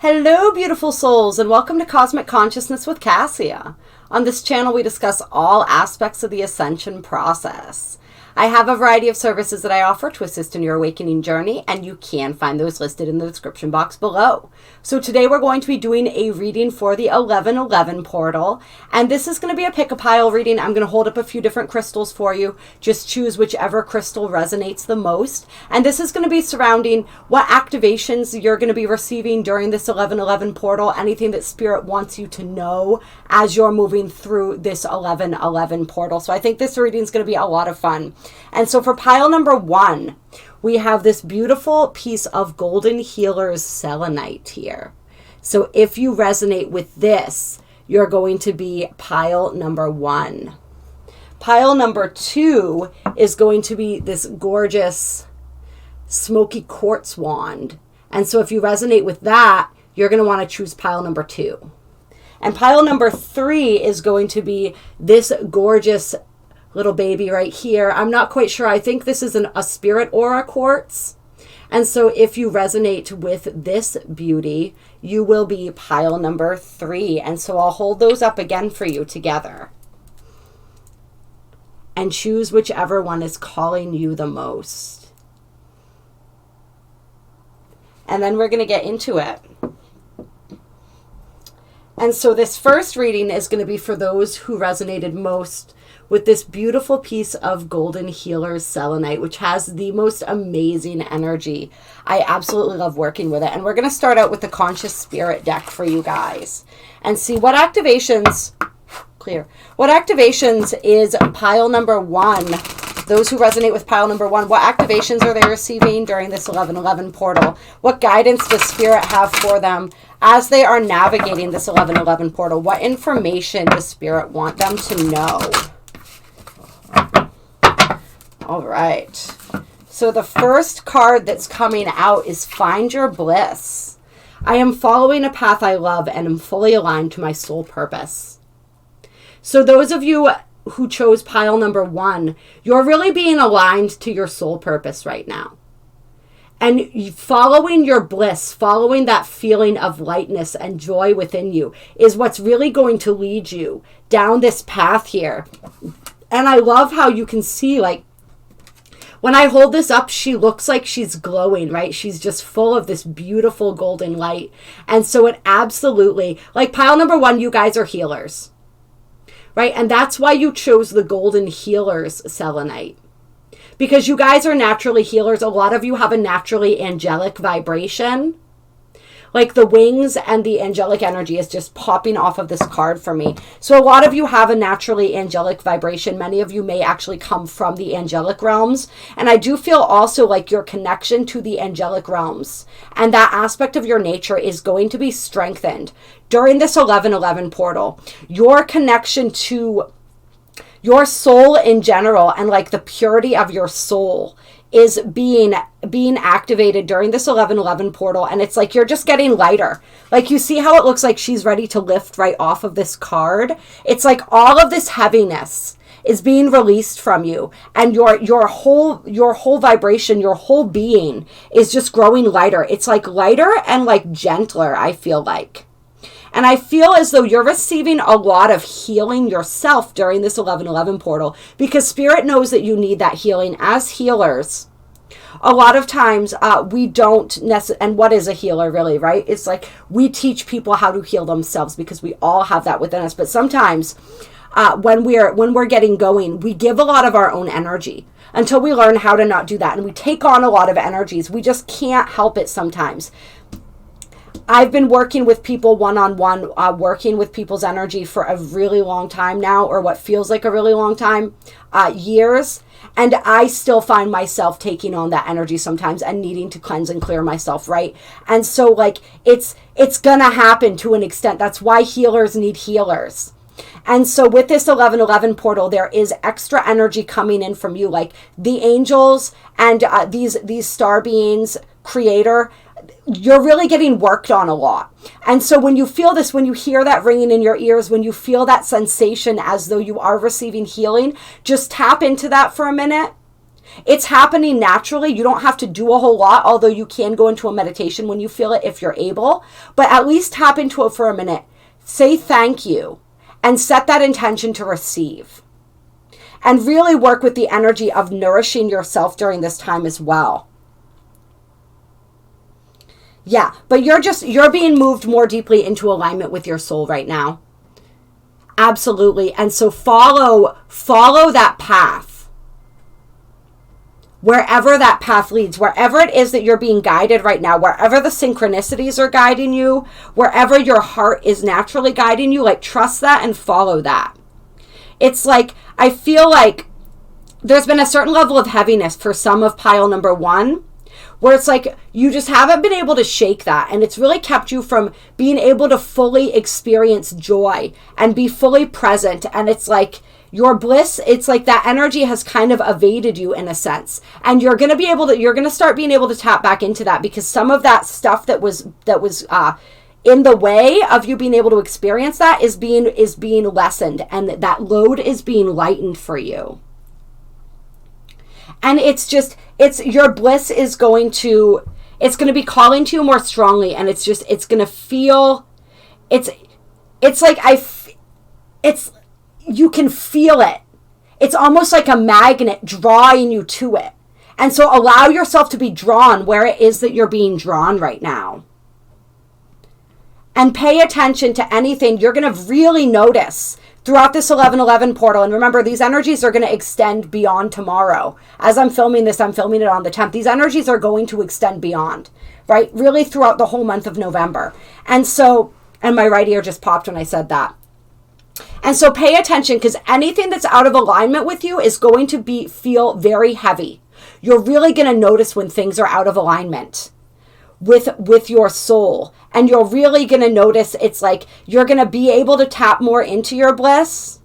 Hello, beautiful souls, and welcome to Cosmic Consciousness with Kassia. On this channel, we discuss all aspects of the ascension process. I have a variety of services that I offer to assist in your awakening journey, and you can find those listed in the description box below. So today we're going to be doing a reading for the 1111 portal, and this is going to be a pick-a-pile reading. I'm going to hold up a few different crystals for you. Just choose whichever crystal resonates the most, and this is going to be surrounding what activations you're going to be receiving during this 1111 portal, anything that Spirit wants you to know as you're moving through this 1111 portal. So I think this reading is going to be a lot of fun. And so for pile number 1, we have this beautiful piece of Golden Healer's selenite here. So if you resonate with this, you're going to be pile number 1. Pile number 2 is going to be this gorgeous smoky quartz wand. And so if you resonate with that, you're going to want to choose pile number 2. And pile number 3 is going to be this gorgeous little baby right here. I'm not quite sure. I think this is a spirit aura quartz. And so if you resonate with this beauty, you will be pile number 3. And so I'll hold those up again for you together. And choose whichever one is calling you the most. And then we're going to get into it. And so this first reading is going to be for those who resonated most with this beautiful piece of Golden Healer's selenite, which has the most amazing energy. I absolutely love working with it. And we're going to start out with the Conscious Spirit deck for you guys and see what activations, what activations is pile number 1. Those who resonate with pile number 1, what activations are they receiving during this 1111 portal? What guidance does Spirit have for them as they are navigating this 1111 portal? What information does Spirit want them to know? All right. So the first card that's coming out is Find Your Bliss. I am following a path I love and am fully aligned to my soul purpose. So those of you who chose pile number 1, you're really being aligned to your soul purpose right now. And following your bliss, following that feeling of lightness and joy within you is what's really going to lead you down this path here. And I love how you can see, like, when I hold this up, she looks like she's glowing, right? She's just full of this beautiful golden light. And so it absolutely, like pile number 1, you guys are healers, right? And that's why you chose the Golden Healer's selenite. Because you guys are naturally healers. A lot of you have a naturally angelic vibration. Like the wings and the angelic energy is just popping off of this card for me. So a lot of you have a naturally angelic vibration. Many of you may actually come from the angelic realms. And I do feel also like your connection to the angelic realms and that aspect of your nature is going to be strengthened during this 1111 portal. Your connection to your soul in general and like the purity of your soul is being activated during this 1111 portal. And it's like you're just getting lighter. Like you see how it looks like she's ready to lift right off of this card. It's like all of this heaviness is being released from you, and your whole vibration, your whole being is just growing lighter. It's like lighter and like gentler, I feel like. And I feel as though you're receiving a lot of healing yourself during this 1111 portal because Spirit knows that you need that healing. As healers, a lot of times we don't necessarily, and what is a healer really, right? It's like we teach people how to heal themselves because we all have that within us. But sometimes when we're getting going, we give a lot of our own energy until we learn how to not do that. And we take on a lot of energies. We just can't help it sometimes. I've been working with people one-on-one, working with people's energy for a really long time now, or what feels like a really long time, years. And I still find myself taking on that energy sometimes and needing to cleanse and clear myself, right? And so like it's gonna happen to an extent. That's why healers need healers. And so with this 1111 portal, there is extra energy coming in from you, like the angels and these star beings, creator. You're really getting worked on a lot. And so when you feel this, when you hear that ringing in your ears, when you feel that sensation as though you are receiving healing, just tap into that for a minute It's happening naturally. You don't have to do a whole lot, although you can go into a meditation when you feel it if you're able. But at least tap into it for a minute. Say thank you and set that intention to receive. And really work with the energy of nourishing yourself during this time as well. Yeah, but you're being moved more deeply into alignment with your soul right now. Absolutely. And so follow that path. Wherever that path leads, wherever it is that you're being guided right now, wherever the synchronicities are guiding you, wherever your heart is naturally guiding you, like trust that and follow that. It's like, I feel like there's been a certain level of heaviness for some of pile number 1, where it's like you just haven't been able to shake that. And it's really kept you from being able to fully experience joy and be fully present. And it's like your bliss, it's like that energy has kind of evaded you in a sense. And you're going to start being able to tap back into that, because some of that stuff that was in the way of you being able to experience that is being lessened, and that load is being lightened for you. And it's your bliss is going to be calling to you more strongly, and it's going to feel, you can feel it. It's almost like a magnet drawing you to it. And so allow yourself to be drawn where it is that you're being drawn right now. And pay attention to anything you're going to really notice throughout this 11/11 portal. And remember, these energies are going to extend beyond tomorrow. As I'm filming this, I'm filming it on the 10th. These energies are going to extend beyond, right? Really throughout the whole month of November. And my right ear just popped when I said that. And so pay attention, because anything that's out of alignment with you is going to feel very heavy. You're really going to notice when things are out of alignment with your soul. And you're really going to notice, it's like you're going to be able to tap more into your bliss,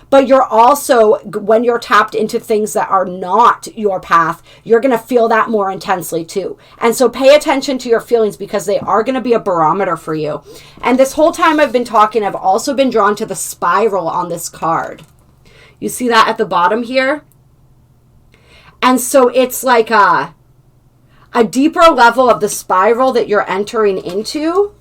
but you're also, when you're tapped into things that are not your path, you're going to feel that more intensely too. And so pay attention to your feelings, because they are going to be a barometer for you. And this whole time I've been talking, I've also been drawn to the spiral on this card. You see that at the bottom here? And so it's like a deeper level of the spiral that you're entering into.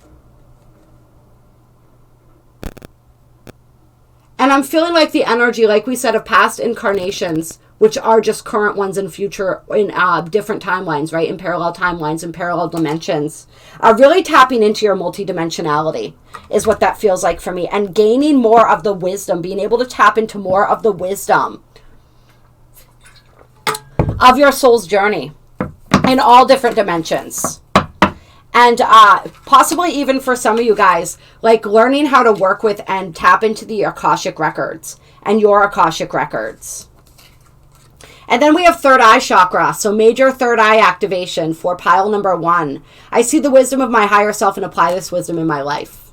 And I'm feeling like the energy, like we said, of past incarnations, which are just current ones and future in different timelines, right? In parallel timelines and parallel dimensions. Really tapping into your multidimensionality is what that feels like for me. And gaining more of the wisdom, being able to tap into more of the wisdom of your soul's journey in all different dimensions. And possibly even for some of you guys, like learning how to work with and tap into the Akashic records and your Akashic records. And then we have third eye chakra. So major third eye activation for pile number 1. I see the wisdom of my higher self and apply this wisdom in my life.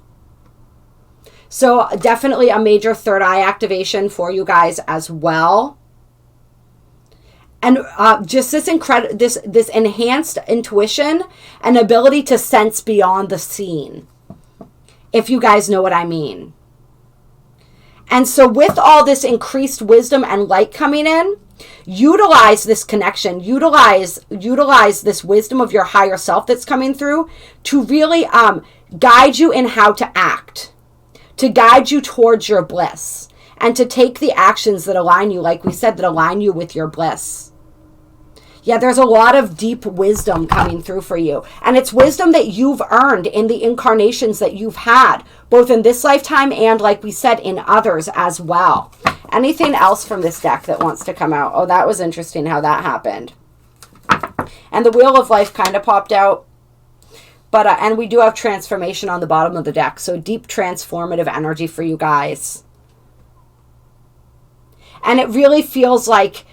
So definitely a major third eye activation for you guys as well. And just this enhanced intuition and ability to sense beyond the scene, if you guys know what I mean. And so with all this increased wisdom and light coming in, utilize this connection, utilize this wisdom of your higher self that's coming through to really guide you in how to act, to guide you towards your bliss, and to take the actions that align you, like we said, that align you with your bliss. Yeah, there's a lot of deep wisdom coming through for you. And it's wisdom that you've earned in the incarnations that you've had, both in this lifetime and, like we said, in others as well. Anything else from this deck that wants to come out? Oh, that was interesting how that happened. And the Wheel of Life kind of popped out. But and we do have transformation on the bottom of the deck. So deep transformative energy for you guys. And it really feels like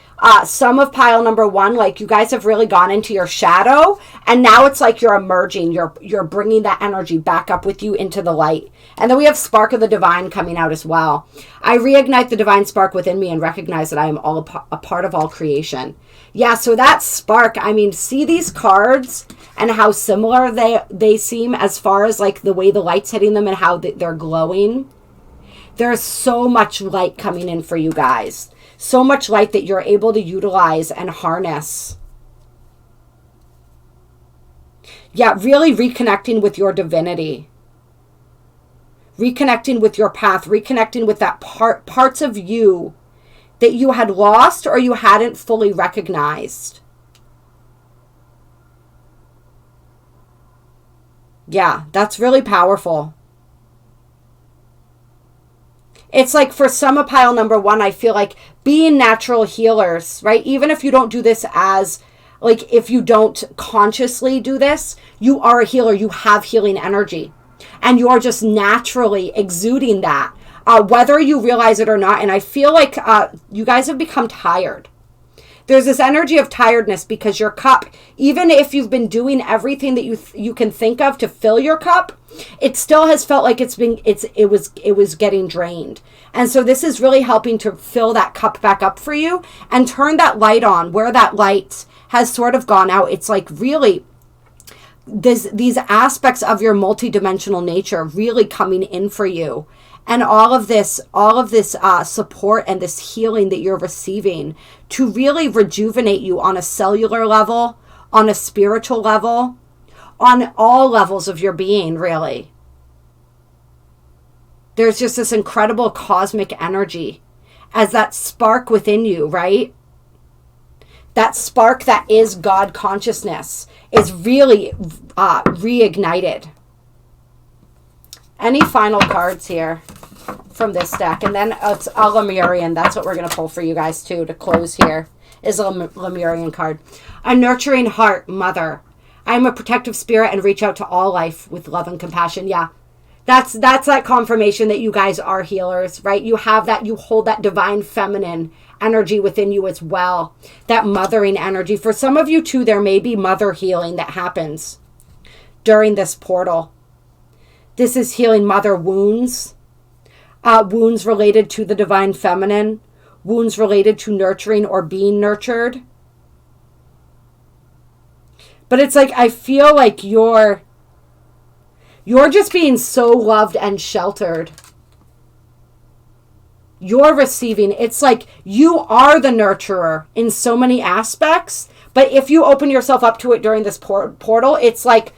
some of pile number 1, like you guys have really gone into your shadow, and now it's like you're emerging. You're bringing that energy back up with you into the light. And then we have Spark of the Divine coming out as well. I reignite the divine spark within me and recognize that I am all a part of all creation. Yeah, so that spark, I mean, see these cards and how similar they seem as far as like the way the light's hitting them and how they're glowing. There's so much light coming in for you guys. So much light that you're able to utilize and harness. Yeah, really reconnecting with your divinity. Reconnecting with your path. Reconnecting with that parts of you that you had lost or you hadn't fully recognized. Yeah, that's really powerful. It's like for some of pile number 1, I feel like being natural healers, right? Even if you don't do this as, like, if you don't consciously do this, you are a healer. You have healing energy. And you are just naturally exuding that, whether you realize it or not. And I feel like you guys have become tired. There's this energy of tiredness because your cup, even if you've been doing everything that you can think of to fill your cup, it still has felt like it was getting drained. And so this is really helping to fill that cup back up for you and turn that light on where that light has sort of gone out. It's like really these aspects of your multidimensional nature really coming in for you. And all of this support and this healing that you're receiving to really rejuvenate you on a cellular level, on a spiritual level, on all levels of your being, really. There's just this incredible cosmic energy as that spark within you, right? That spark that is God consciousness is really reignited. Any final cards here from this deck? And then it's a Lemurian. That's what we're going to pull for you guys too to close here, is a Lemurian card. A nurturing heart, mother. I am a protective spirit and reach out to all life with love and compassion. Yeah, that's that confirmation that you guys are healers, right? You have that, you hold that divine feminine energy within you as well. That mothering energy. For some of you too, there may be mother healing that happens during this portal. This is healing mother wounds, wounds related to the divine feminine, wounds related to nurturing or being nurtured. But it's like, I feel like you're just being so loved and sheltered. You're receiving. It's like you are the nurturer in so many aspects. But if you open yourself up to it during this portal, it's like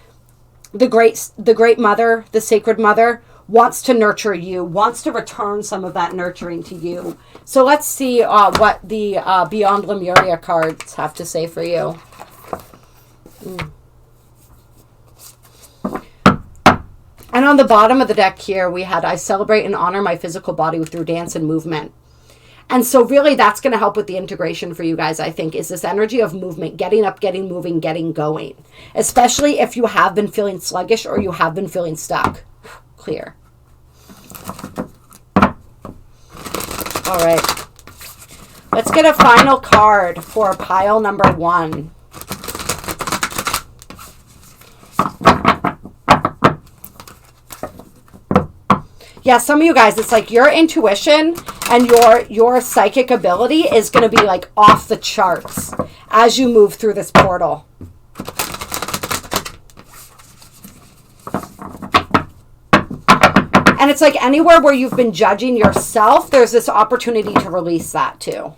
the great mother, the sacred mother, wants to nurture you, wants to return some of that nurturing to you. So let's see what the Beyond Lemuria cards have to say for you. And on the bottom of the deck here, we had, I celebrate and honor my physical body through dance and movement. And so really that's going to help with the integration for you guys, I think, is this energy of movement, getting up, getting moving, getting going. Especially if you have been feeling sluggish or you have been feeling stuck. Clear. All right. Let's get a final card for pile number 1. Yeah, some of you guys, it's like your intuition and your psychic ability is going to be like off the charts as you move through this portal. And it's like anywhere where you've been judging yourself, there's this opportunity to release that too.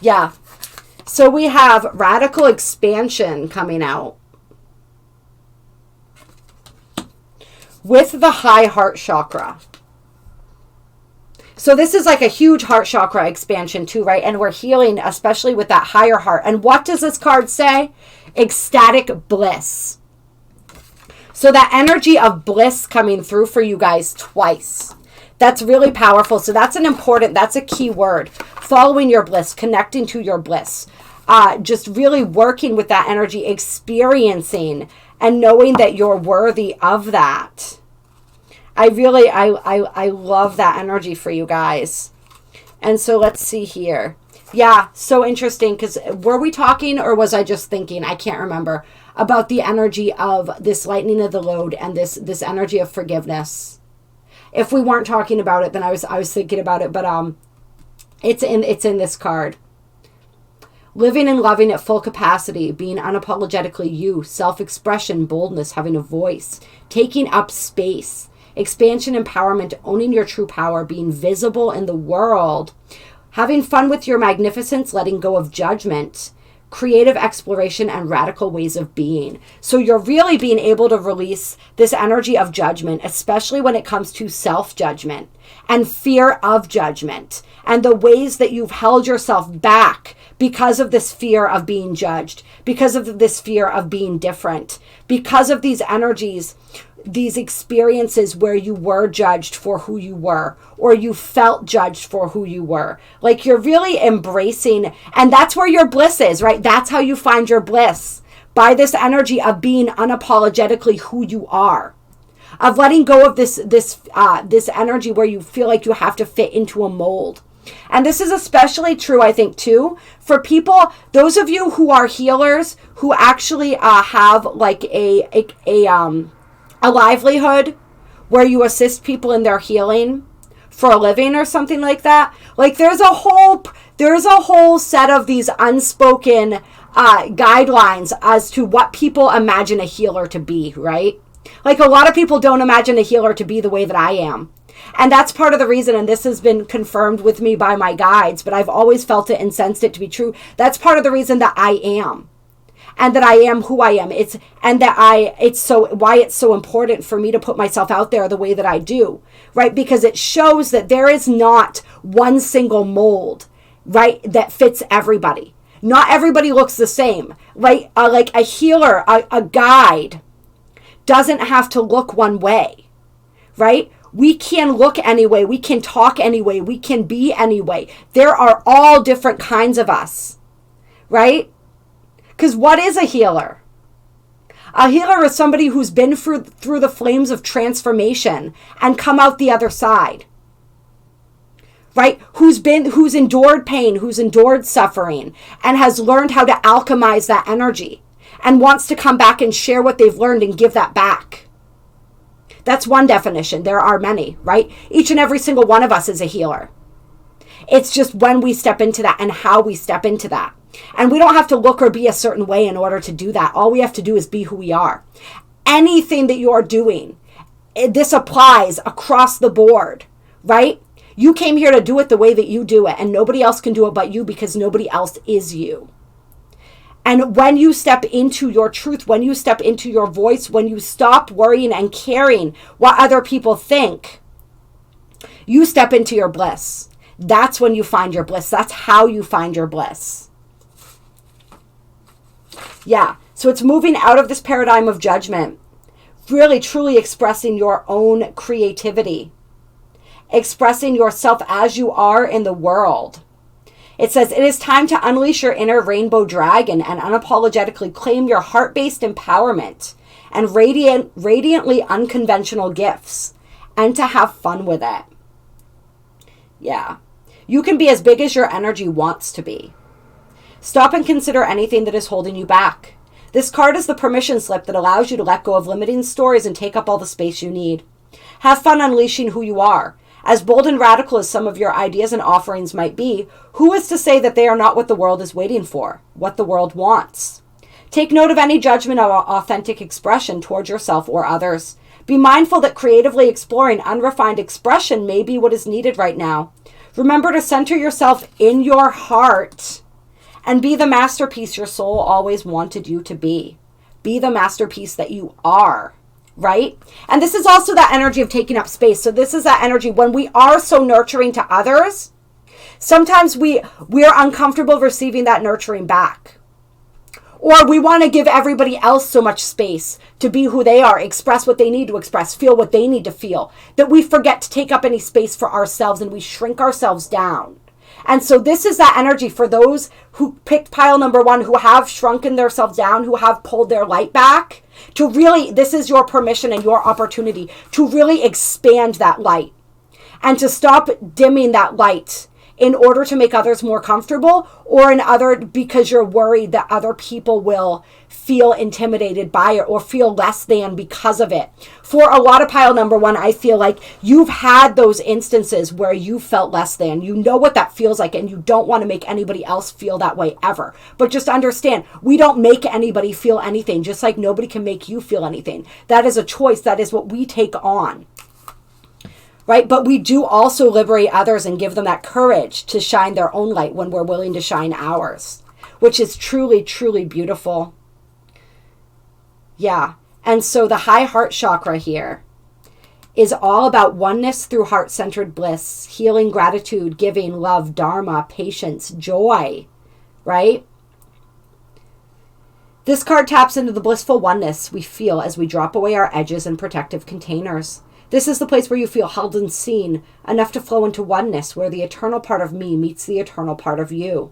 Yeah. So we have radical expansion coming out with the high heart chakra. So this is like a huge heart chakra expansion too, right? And we're healing, especially with that higher heart. And what does this card say? Ecstatic bliss. So that energy of bliss coming through for you guys twice. That's really powerful. So that's a key word. Following your bliss, connecting to your bliss. Just really working with that energy, experiencing and knowing that you're worthy of that. I love that energy for you guys. And so let's see here. Yeah, so interesting, because were we talking or was I just thinking, I can't remember, about the energy of this lightening of the load and this energy of forgiveness. If we weren't talking about it, then I was thinking about it, but it's in this card. Living and loving at full capacity, being unapologetically you, self-expression, boldness, having a voice, taking up space, expansion, empowerment, owning your true power, being visible in the world, Having fun with your magnificence, letting go of judgment, creative exploration, and radical ways of being. So you're really being able to release this energy of judgment, especially when it comes to self-judgment and fear of judgment and the ways that you've held yourself back because of this fear of being judged, because of this fear of being different, because of these energies, these experiences where you were judged for who you were, or you felt judged for who you were. Like, you're really embracing, and that's where your bliss is, right? That's how you find your bliss, by this energy of being unapologetically who you are, of letting go of this energy where you feel like you have to fit into a mold. And this is especially true, I think, too, for people, those of you who are healers, who actually have like a livelihood where you assist people in their healing for a living or something like that. Like, there's a whole set of these unspoken guidelines as to what people imagine a healer to be, right? Like, a lot of people don't imagine a healer to be the way that I am. And that's part of the reason, and this has been confirmed with me by my guides, but I've always felt it and sensed it to be true. That's part of the reason that I am. And that I am who I am. Why it's so important for me to put myself out there the way that I do, right? Because it shows that there is not one single mold, right, that fits everybody. Not everybody looks the same. Like a healer, a guide doesn't have to look one way, right? We can look anyway. We can talk anyway. We can be anyway. There are all different kinds of us, right? Because what is a healer? A healer is somebody who's been through the flames of transformation and come out the other side. Right? Who's endured pain, who's endured suffering, and has learned how to alchemize that energy and wants to come back and share what they've learned and give that back. That's one definition. There are many, right? Each and every single one of us is a healer. It's just when we step into that and how we step into that. And we don't have to look or be a certain way in order to do that. All we have to do is be who we are. Anything that you're doing, this applies across the board, right? You came here to do it the way that you do it, and nobody else can do it but you, because nobody else is you. And when you step into your truth, when you step into your voice, when you stop worrying and caring what other people think, you step into your bliss. That's when you find your bliss. That's how you find your bliss. Yeah, so it's moving out of this paradigm of judgment, really truly expressing your own creativity, expressing yourself as you are in the world. It says, it is time to unleash your inner rainbow dragon and unapologetically claim your heart-based empowerment and radiantly unconventional gifts, and to have fun with it. Yeah, you can be as big as your energy wants to be. Stop and consider anything that is holding you back. This card is the permission slip that allows you to let go of limiting stories and take up all the space you need. Have fun unleashing who you are. As bold and radical as some of your ideas and offerings might be, who is to say that they are not what the world is waiting for, what the world wants? Take note of any judgment or authentic expression towards yourself or others. Be mindful that creatively exploring unrefined expression may be what is needed right now. Remember to center yourself in your heart and be the masterpiece your soul always wanted you to be. Be the masterpiece that you are, right? And this is also that energy of taking up space. So this is that energy when we are so nurturing to others, sometimes we're uncomfortable receiving that nurturing back. Or we want to give everybody else so much space to be who they are, express what they need to express, feel what they need to feel, that we forget to take up any space for ourselves and we shrink ourselves down. And so this is that energy for those who picked pile number 1, who have shrunken themselves down, who have pulled their light back, to really, this is your permission and your opportunity to really expand that light and to stop dimming that light in order to make others more comfortable, or because you're worried that other people will feel intimidated by it or feel less than because of it. For a lot of pile number 1, I feel like you've had those instances where you felt less than. You know what that feels like, and you don't want to make anybody else feel that way ever. But just understand, we don't make anybody feel anything, just like nobody can make you feel anything. That is a choice. That is what we take on. right? But we do also liberate others and give them that courage to shine their own light when we're willing to shine ours, which is truly, truly beautiful. Yeah. And so the high heart chakra here is all about oneness through heart-centered bliss, healing, gratitude, giving, love, dharma, patience, joy, right? This card taps into the blissful oneness we feel as we drop away our edges and protective containers. This is the place where you feel held and seen, enough to flow into oneness, where the eternal part of me meets the eternal part of you.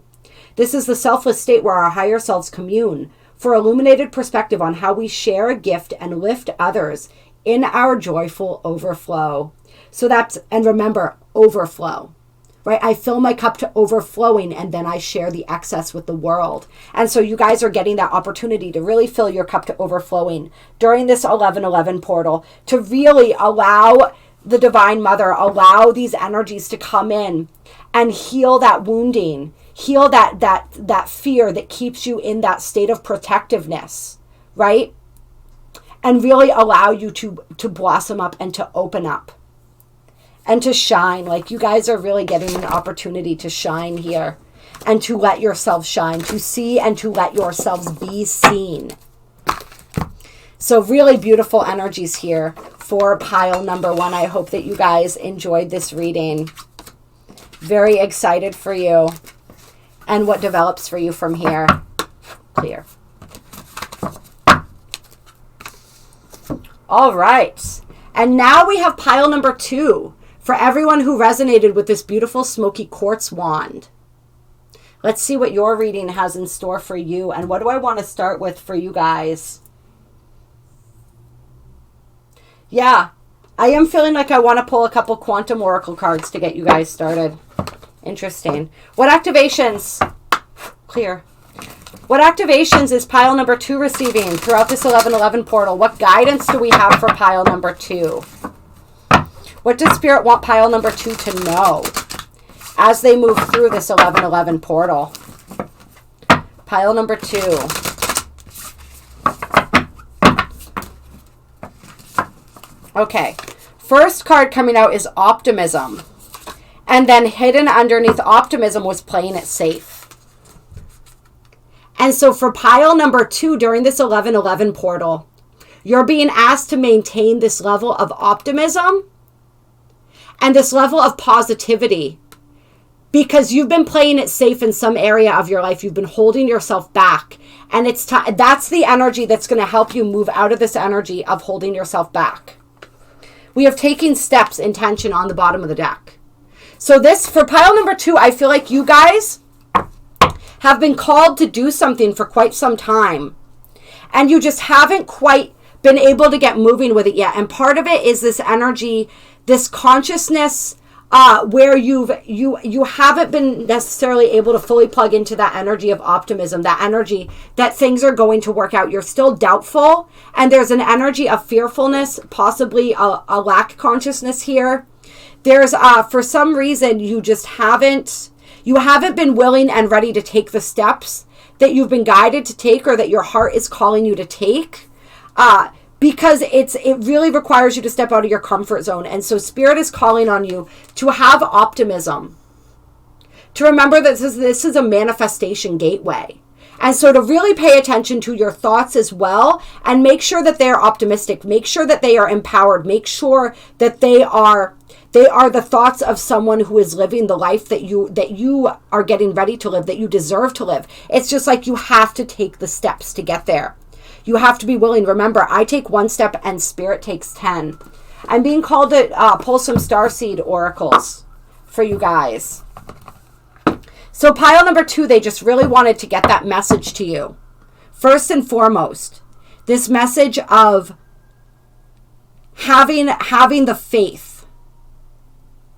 This is the selfless state where our higher selves commune, for illuminated perspective on how we share a gift and lift others in our joyful overflow. So that's, and remember, overflow, right? I fill my cup to overflowing and then I share the excess with the world. And so you guys are getting that opportunity to really fill your cup to overflowing during this 11:11 portal, to really allow the Divine Mother, allow these energies to come in and heal that wounding, heal that fear that keeps you in that state of protectiveness, right? And really allow you to blossom up and to open up and to shine. Like, you guys are really getting an opportunity to shine here and to let yourselves shine, to see and to let yourselves be seen. So really beautiful energies here for pile number 1. I hope that you guys enjoyed this reading. Very excited for you and what develops for you from here. Clear. All right. And now we have pile number 2 for everyone who resonated with this beautiful smoky quartz wand. Let's see what your reading has in store for you. And what do I want to start with for you guys? Yeah, I am feeling like I want to pull a couple quantum oracle cards to get you guys started. Interesting. What activations? Clear. What activations is pile number 2 receiving throughout this 11:11 portal? What guidance do we have for pile number 2? What does Spirit want pile number 2 to know as they move through this 11:11 portal? Pile number 2. Okay. First card coming out is optimism. And then hidden underneath optimism was playing it safe. And so for pile number 2, during this 11:11 portal, you're being asked to maintain this level of optimism and this level of positivity, because you've been playing it safe in some area of your life. You've been holding yourself back. And that's the energy that's going to help you move out of this energy of holding yourself back. We have taken steps, intention on the bottom of the deck. So this, for pile number 2, I feel like you guys have been called to do something for quite some time, and you just haven't quite been able to get moving with it yet. And part of it is this energy, this consciousness, where you haven't been necessarily able to fully plug into that energy of optimism, that energy that things are going to work out. You're still doubtful, and there's an energy of fearfulness, possibly a lack consciousness here. There's for some reason you haven't been willing and ready to take the steps that you've been guided to take, or that your heart is calling you to take, because it really requires you to step out of your comfort zone. And so Spirit is calling on you to have optimism, to remember that this is a manifestation gateway. And so to really pay attention to your thoughts as well, and make sure that they're optimistic, make sure that they are empowered, make sure that they are the thoughts of someone who is living the life that you are getting ready to live, that you deserve to live. It's just like you have to take the steps to get there. You have to be willing. Remember, I take 1 step and Spirit takes 10. I'm being called to pull some starseed oracles for you guys. So pile number 2, they just really wanted to get that message to you. First and foremost, this message of having the faith.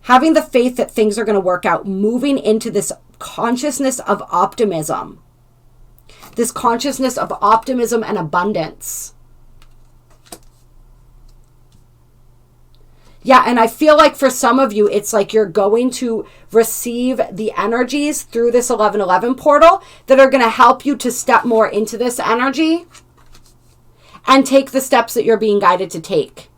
Having the faith that things are going to work out, moving into this consciousness of optimism. This consciousness of optimism and abundance. Yeah, and I feel like for some of you, it's like you're going to receive the energies through this 11:11 portal that are going to help you to step more into this energy and take the steps that you're being guided to take.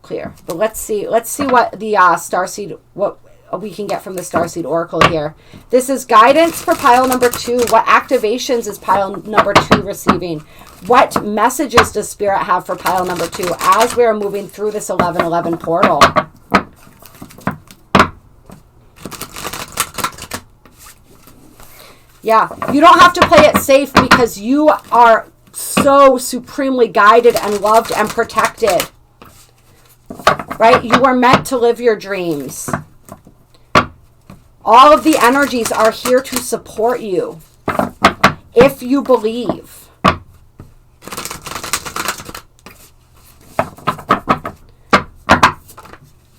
clear. But let's see what the starseed, what we can get from the starseed oracle here. This is guidance for pile number 2. What activations is pile number 2 receiving? What messages does Spirit have for pile number 2 as we are moving through this 1111 portal? Yeah, you don't have to play it safe because you are so supremely guided and loved and protected. Right? You are meant to live your dreams. All of the energies are here to support you if you believe.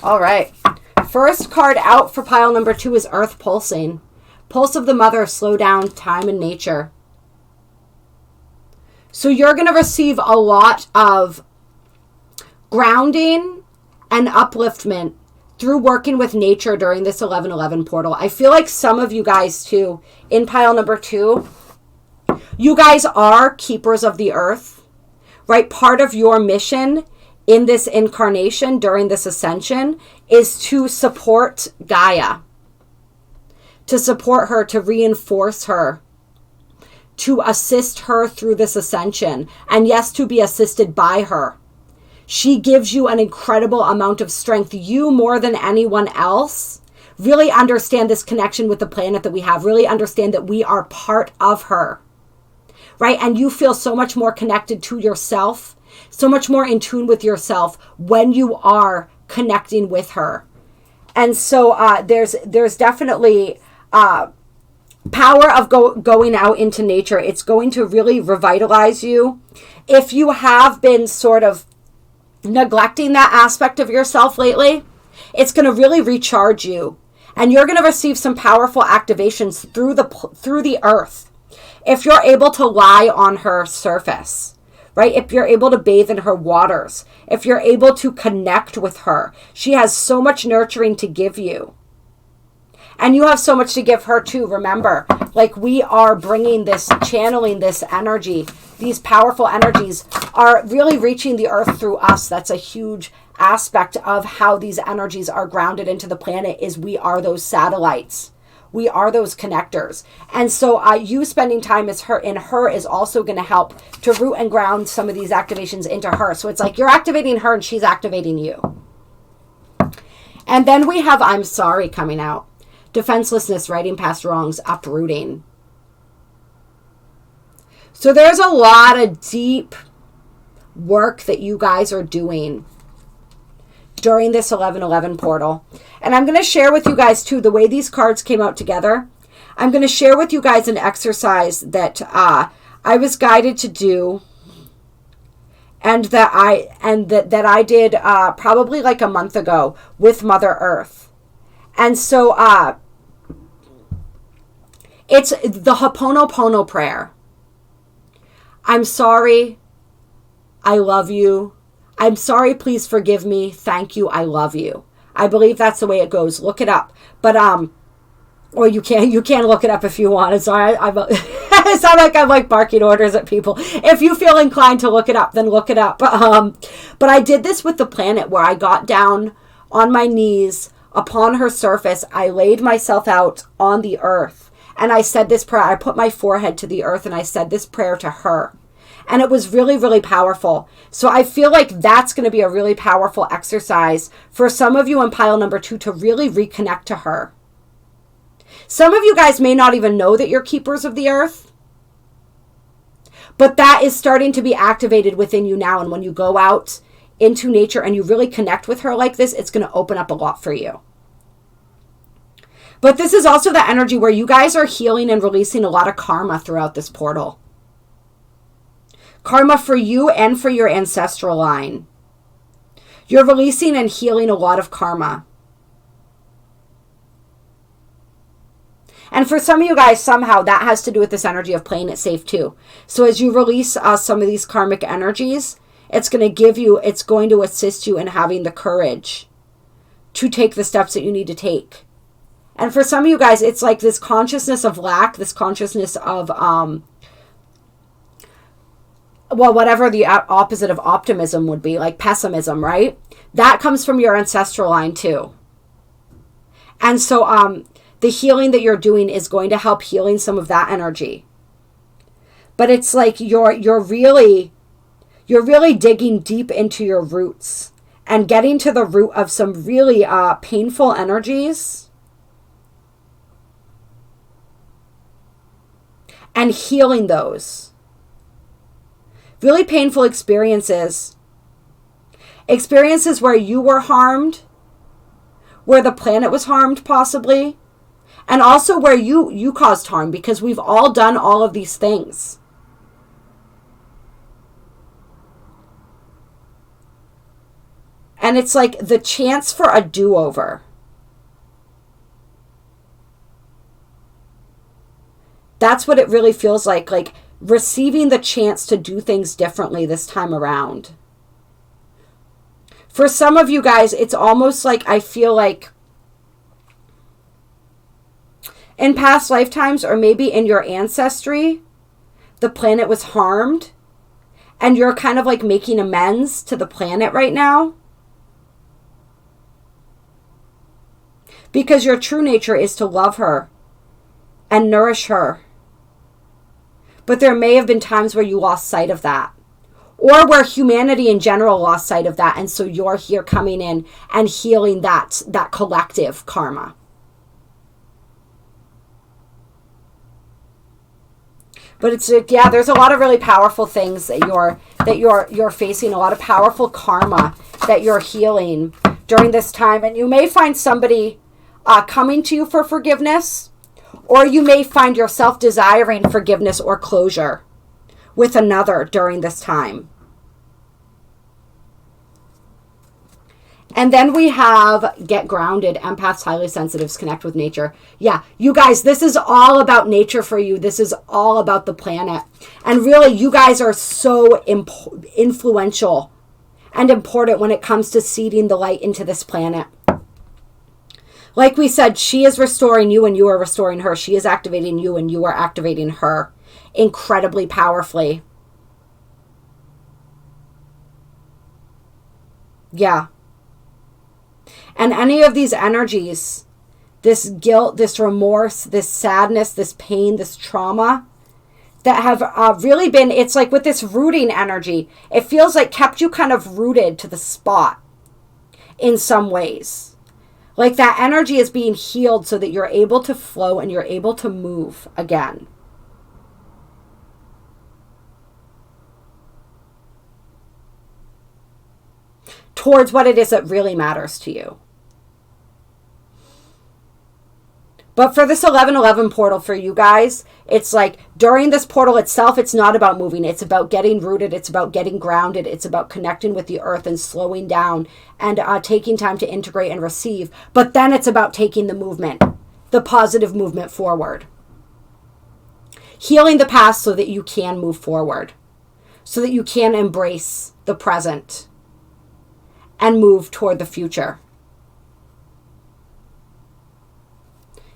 All right. First card out for pile number 2 is Earth Pulsing. Pulse of the Mother, slow down, time and nature. So you're going to receive a lot of grounding and upliftment through working with nature during this 1111 portal. I feel like some of you guys too, in pile number 2, you guys are keepers of the earth, right? Part of your mission in this incarnation during this ascension is to support Gaia, to support her, to reinforce her, to assist her through this ascension, and yes, to be assisted by her. She gives you an incredible amount of strength. You, more than anyone else, really understand this connection with the planet that we have, really understand that we are part of her, right? And you feel so much more connected to yourself, so much more in tune with yourself when you are connecting with her. And so there's definitely power of going out into nature. It's going to really revitalize you. If you have been sort of neglecting that aspect of yourself lately, it's going to really recharge you, and you're going to receive some powerful activations through the earth if you're able to lie on her surface, right? If you're able to bathe in her waters, if you're able to connect with her. She has so much nurturing to give you, and you have so much to give her too. Remember, like, we are bringing this, channeling this energy. These powerful energies are really reaching the earth through us. That's a huge aspect of how these energies are grounded into the planet, is we are those satellites. We are those connectors. And so you spending time in her is also going to help to root and ground some of these activations into her. So it's like you're activating her and she's activating you. And then we have I'm sorry coming out. Defenselessness, righting past wrongs, uprooting. So there's a lot of deep work that you guys are doing during this 1111 portal. And I'm going to share with you guys too, the way these cards came out together. I'm going to share with you guys an exercise that I was guided to do, and that I did probably like a month ago with Mother Earth. And so it's the Ho'oponopono prayer. I'm sorry. I love you. I'm sorry. Please forgive me. Thank you. I love you. I believe that's the way it goes. Look it up. But or you can look it up if you want. So I it's not like I'm like barking orders at people. If you feel inclined to look it up, then look it up. But I did this with the planet, where I got down on my knees upon her surface. I laid myself out on the earth, and I said this prayer. I put my forehead to the earth and I said this prayer to her. And it was really, really powerful. So I feel like that's going to be a really powerful exercise for some of you in pile number 2 to really reconnect to her. Some of you guys may not even know that you're keepers of the earth, but that is starting to be activated within you now. And when you go out into nature and you really connect with her like this, it's going to open up a lot for you. But this is also the energy where you guys are healing and releasing a lot of karma throughout this portal. Karma for you and for your ancestral line. You're releasing and healing a lot of karma. And for some of you guys, somehow that has to do with this energy of playing it safe too. So as you release some of these karmic energies, it's going to assist you in having the courage to take the steps that you need to take. And for some of you guys, it's like this consciousness of lack, this consciousness of well, whatever the opposite of optimism would be, like pessimism, right? That comes from your ancestral line too. And so the healing that you're doing is going to help healing some of that energy. But it's like you're really digging deep into your roots and getting to the root of some really painful energies and healing those. Really painful experiences where you were harmed, where the planet was harmed possibly, and also where you caused harm, because we've all done all of these things. And it's like the chance for a do-over. That's what it really feels like receiving the chance to do things differently this time around. For some of you guys, it's almost like I feel like in past lifetimes, or maybe in your ancestry, the planet was harmed and you're kind of like making amends to the planet right now. Because your true nature is to love her and nourish her. But there may have been times where you lost sight of that. Or where humanity in general lost sight of that. And so you're here coming in and healing that collective karma. But it's, yeah, there's a lot of really powerful things that you're facing, a lot of powerful karma that you're healing during this time. And you may find somebody coming to you for forgiveness, or you may find yourself desiring forgiveness or closure with another during this time. And then we have get grounded, empaths, highly sensitives, connect with nature. Yeah, you guys, this is all about nature for you. This is all about the planet. And really, you guys are so influential and important when it comes to seeding the light into this planet. Like we said, she is restoring you and you are restoring her. She is activating you and you are activating her incredibly powerfully. Yeah. And any of these energies, this guilt, this remorse, this sadness, this pain, this trauma that have really been, it's like with this rooting energy, it feels like kept you kind of rooted to the spot in some ways. Like that energy is being healed so that you're able to flow and you're able to move again. Towards what it is that really matters to you. But for this 1111 portal for you guys, it's like during this portal itself, it's not about moving. It's about getting rooted. It's about getting grounded. It's about connecting with the earth and slowing down and taking time to integrate and receive. But then it's about taking the movement, the positive movement forward. Healing the past so that you can move forward, so that you can embrace the present and move toward the future.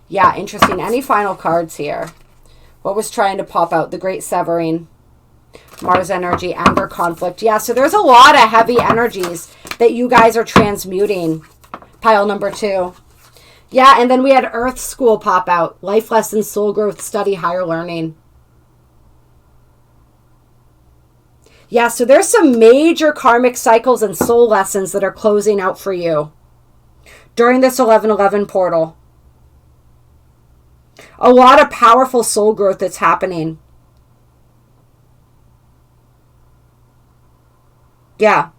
Yeah, interesting. Any final cards here? What was trying to pop out? The Great Severing, Mars energy, anger, conflict. Yeah, so there's a lot of heavy energies that you guys are transmuting. Pile number 2. Yeah, and then we had Earth School pop out. Life lessons, soul growth, study, higher learning. Yeah, so there's some major karmic cycles and soul lessons that are closing out for you during this 1111 portal. A lot of powerful soul growth that's happening. Yeah.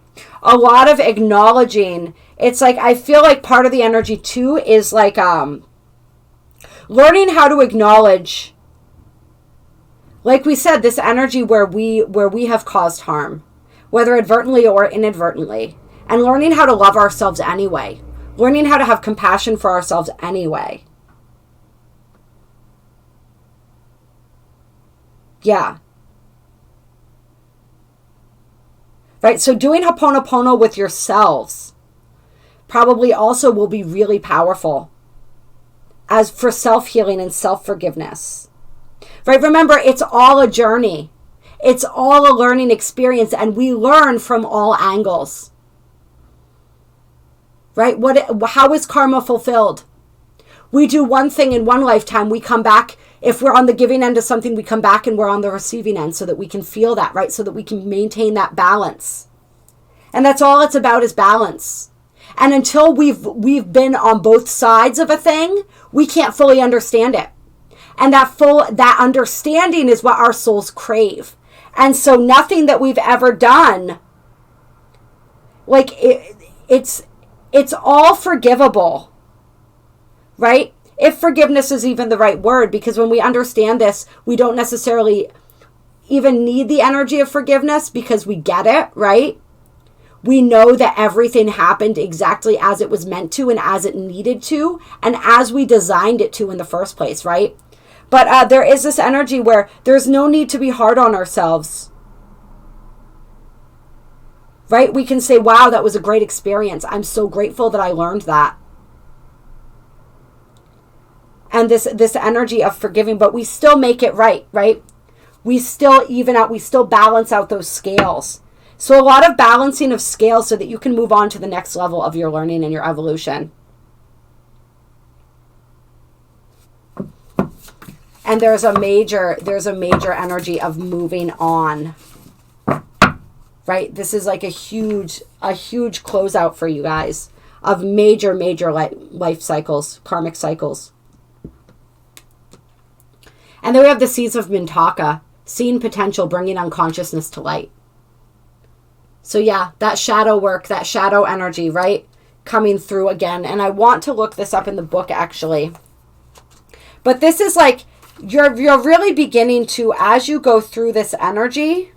A lot of acknowledging. It's like, I feel like part of the energy too is like learning how to acknowledge, like we said, this energy where we have caused harm, whether advertently or inadvertently, and learning how to love ourselves anyway. Learning how to have compassion for ourselves anyway. Yeah. Right, so doing Ho'oponopono with yourselves probably also will be really powerful as for self-healing and self-forgiveness. Right, remember, it's all a journey. It's all a learning experience, and we learn from all angles. Right? How is karma fulfilled? We do one thing in one lifetime, we come back. If we're on the giving end of something, we come back and we're on the receiving end so that we can feel that, right? So that we can maintain that balance. And that's all it's about, is balance. And until we've been on both sides of a thing, we can't fully understand it. And that understanding is what our souls crave. And so nothing that we've ever done, like it's all forgivable, right? If forgiveness is even the right word, because when we understand this, we don't necessarily even need the energy of forgiveness because we get it, right? We know that everything happened exactly as it was meant to and as it needed to and as we designed it to in the first place, right? But there is this energy where there's no need to be hard on ourselves, right? We can say, wow, that was a great experience. I'm so grateful that I learned that. And this energy of forgiving, but we still make it right? We still even out, we still balance out those scales. So a lot of balancing of scales so that you can move on to the next level of your learning and your evolution. And there's a major energy of moving on. Right? This is like a huge closeout for you guys of major life cycles, karmic cycles. And then we have the seeds of Mintaka, seeing potential, bringing unconsciousness to light. So yeah, that shadow work, that shadow energy, right? Coming through again. And I want to look this up in the book, actually. But this is like, you're really beginning to, as you go through this energy,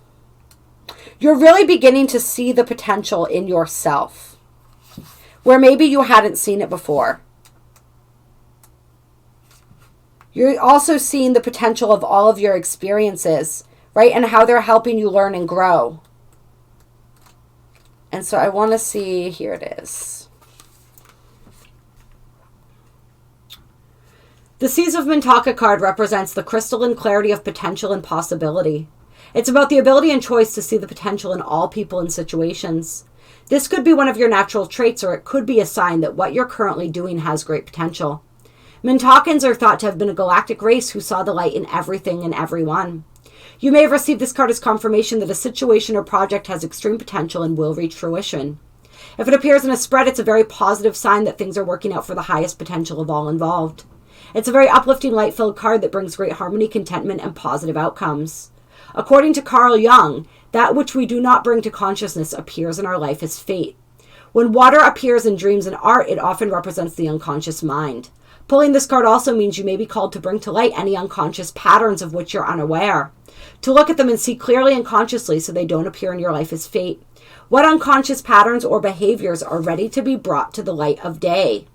you're really beginning to see the potential in yourself, where maybe you hadn't seen it before. You're also seeing the potential of all of your experiences, right? And how they're helping you learn and grow. And so I want to see, here it is. The Seeds of Mintaka card represents the crystalline clarity of potential and possibility. It's about the ability and choice to see the potential in all people and situations. This could be one of your natural traits, or it could be a sign that what you're currently doing has great potential. Mintakans are thought to have been a galactic race who saw the light in everything and everyone. You may have received this card as confirmation that a situation or project has extreme potential and will reach fruition. If it appears in a spread, it's a very positive sign that things are working out for the highest potential of all involved. It's a very uplifting, light-filled card that brings great harmony, contentment, and positive outcomes. According to Carl Jung, that which we do not bring to consciousness appears in our life as fate. When water appears in dreams and art, it often represents the unconscious mind. Pulling this card also means you may be called to bring to light any unconscious patterns of which you're unaware. To look at them and see clearly and consciously so they don't appear in your life as fate. What unconscious patterns or behaviors are ready to be brought to the light of day?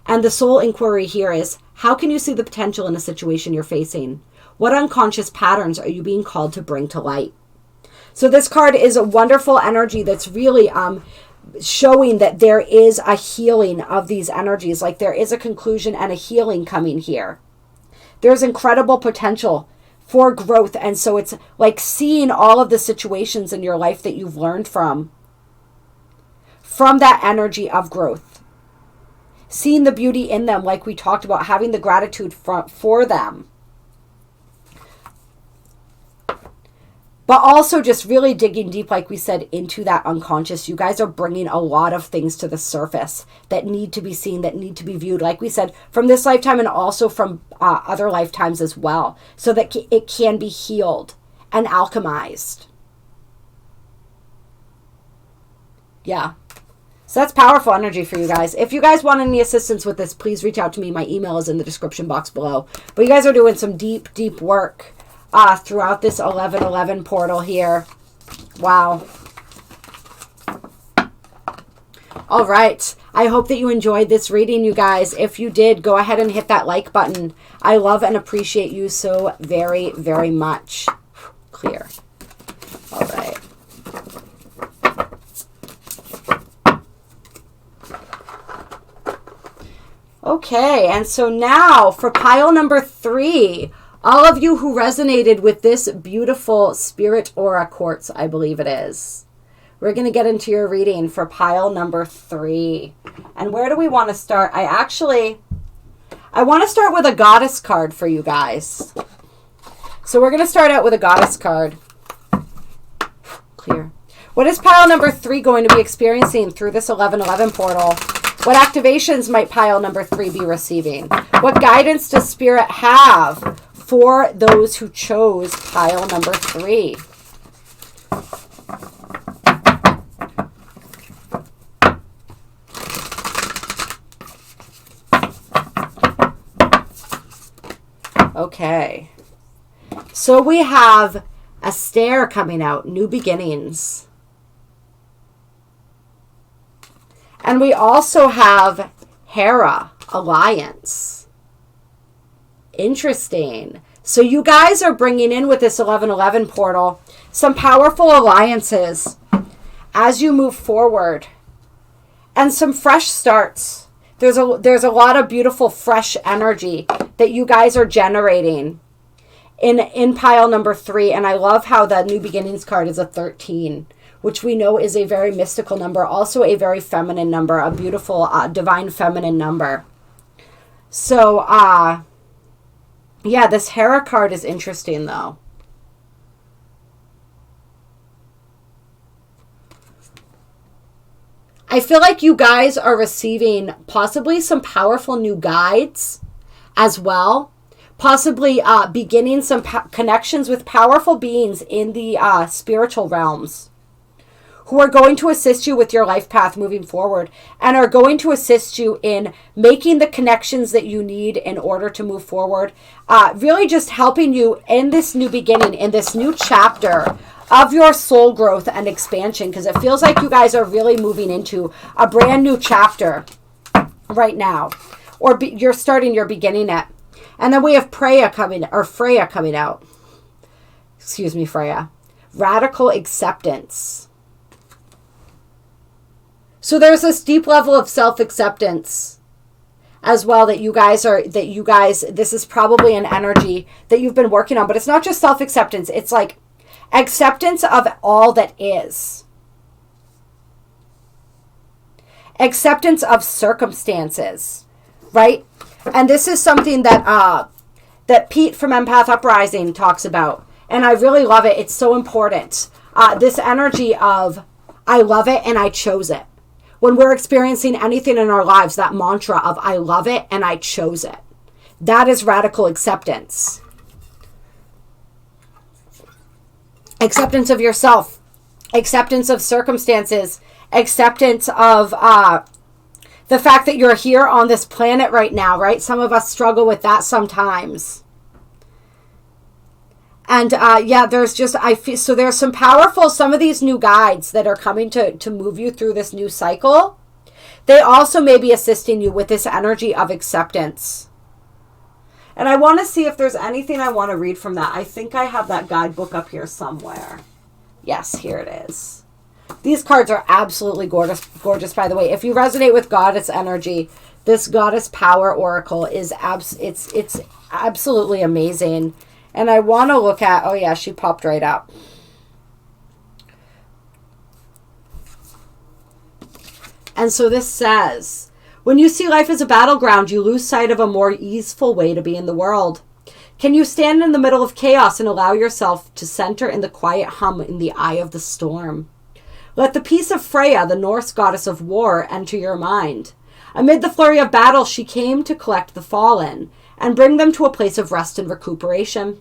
And the soul inquiry here is, how can you see the potential in a situation you're facing? What unconscious patterns are you being called to bring to light? So this card is a wonderful energy that's really showing that there is a healing of these energies. Like there is a conclusion and a healing coming here. There's incredible potential for growth. And so it's like seeing all of the situations in your life that you've learned from that energy of growth. Seeing the beauty in them, like we talked about, having the gratitude for them. But also just really digging deep, like we said, into that unconscious. You guys are bringing a lot of things to the surface that need to be seen, that need to be viewed, like we said, from this lifetime and also from other lifetimes as well, so that it can be healed and alchemized. Yeah. So that's powerful energy for you guys. If you guys want any assistance with this, please reach out to me. My email is in the description box below. But you guys are doing some deep, deep work throughout this 1111 portal here. Wow. All right. I hope that you enjoyed this reading, you guys. If you did, go ahead and hit that like button. I love and appreciate you so very, very much. Clear. All right. Okay, and so now for pile number 3, All of you who resonated with this beautiful Spirit Aura Quartz, I believe it is. We're going to get into your reading for pile number 3. And where do we want to start? I want to start with a goddess card for you guys. So we're going to start out with a goddess card. Clear. What is pile number 3 going to be experiencing through this 1111 portal? What activations might pile number 3 be receiving? What guidance does Spirit have for those who chose pile number 3? Okay. So we have a stair coming out, new beginnings. And we also have Hera, alliance. Interesting. So you guys are bringing in with this 1111 portal some powerful alliances as you move forward. And some fresh starts. There's a lot of beautiful fresh energy that you guys are generating in pile number 3. And I love how the new beginnings card is a 13, which we know is a very mystical number, also a very feminine number, a beautiful divine feminine number. So yeah, this Hera card is interesting though. I feel like you guys are receiving possibly some powerful new guides as well. Possibly beginning some connections with powerful beings in the spiritual realms who are going to assist you with your life path moving forward and are going to assist you in making the connections that you need in order to move forward. Really just helping you in this new beginning, in this new chapter of your soul growth and expansion, because it feels like you guys are really moving into a brand new chapter right now, or you're starting your beginning at. And then we have Freya coming out. Excuse me, Freya. Radical acceptance. So there's this deep level of self-acceptance as well that you guys, this is probably an energy that you've been working on, but it's not just self-acceptance. It's like acceptance of all that is. Acceptance of circumstances, right? And this is something that that Pete from Empath Uprising talks about. And I really love it. It's so important. This energy of, I love it and I chose it. When we're experiencing anything in our lives, that mantra of, I love it and I chose it. That is radical acceptance. Acceptance of yourself. Acceptance of circumstances. Acceptance of the fact that you're here on this planet right now, right? Some of us struggle with that sometimes. And yeah, there's some powerful, some of these new guides that are coming to move you through this new cycle. They also may be assisting you with this energy of acceptance. And I want to see if there's anything I want to read from that. I think I have that guidebook up here somewhere. Yes, here it is. These cards are absolutely gorgeous, by the way. If you resonate with goddess energy, this goddess power oracle is it's absolutely amazing. And I want to look at, oh yeah, she popped right up. And so this says, when you see life as a battleground, you lose sight of a more easeful way to be in the world. Can you stand in the middle of chaos and allow yourself to center in the quiet hum in the eye of the storm? Let the peace of Freya, the Norse goddess of war, enter your mind. Amid the flurry of battle, she came to collect the fallen and bring them to a place of rest and recuperation.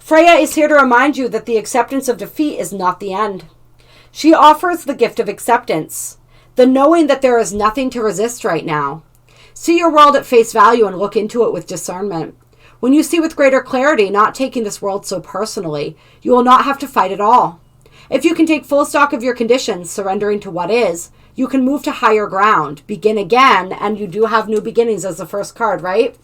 Freya is here to remind you that the acceptance of defeat is not the end. She offers the gift of acceptance, the knowing that there is nothing to resist right now. See your world at face value and look into it with discernment. When you see with greater clarity, not taking this world so personally, you will not have to fight at all. If you can take full stock of your conditions, surrendering to what is, you can move to higher ground, begin again, and you do have new beginnings as the first card, right?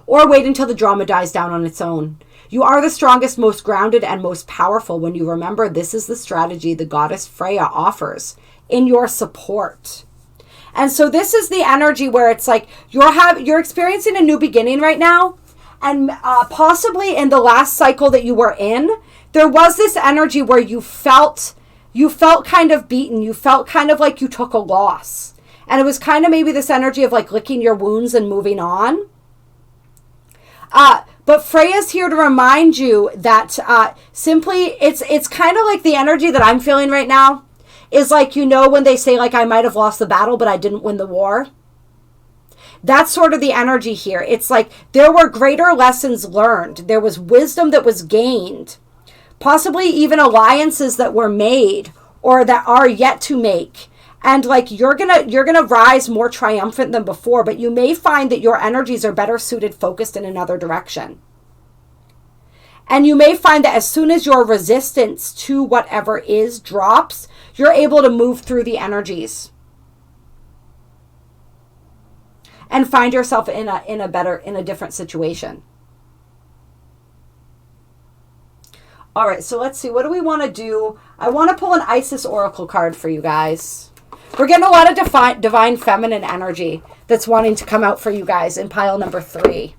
Or wait until the drama dies down on its own. You are the strongest, most grounded, and most powerful when you remember this is the strategy the goddess Freya offers in your support. And so this is the energy where it's like you're experiencing a new beginning right now, And possibly in the last cycle that you were in, there was this energy where you felt kind of beaten. You felt kind of like you took a loss. And it was kind of maybe this energy of like licking your wounds and moving on. But Freya's here to remind you that simply it's kind of like the energy that I'm feeling right now is like, you know, when they say like, I might have lost the battle, but I didn't win the war. That's sort of the energy here. It's like there were greater lessons learned. There was wisdom that was gained, possibly even alliances that were made or that are yet to make. And like you're gonna rise more triumphant than before, but you may find that your energies are better suited, focused in another direction. And you may find that as soon as your resistance to whatever is drops, you're able to move through the energies and find yourself in a different situation. All right, so let's see. What do we want to do? I want to pull an Isis Oracle card for you guys. We're getting a lot of divine feminine energy that's wanting to come out for you guys in pile number 3.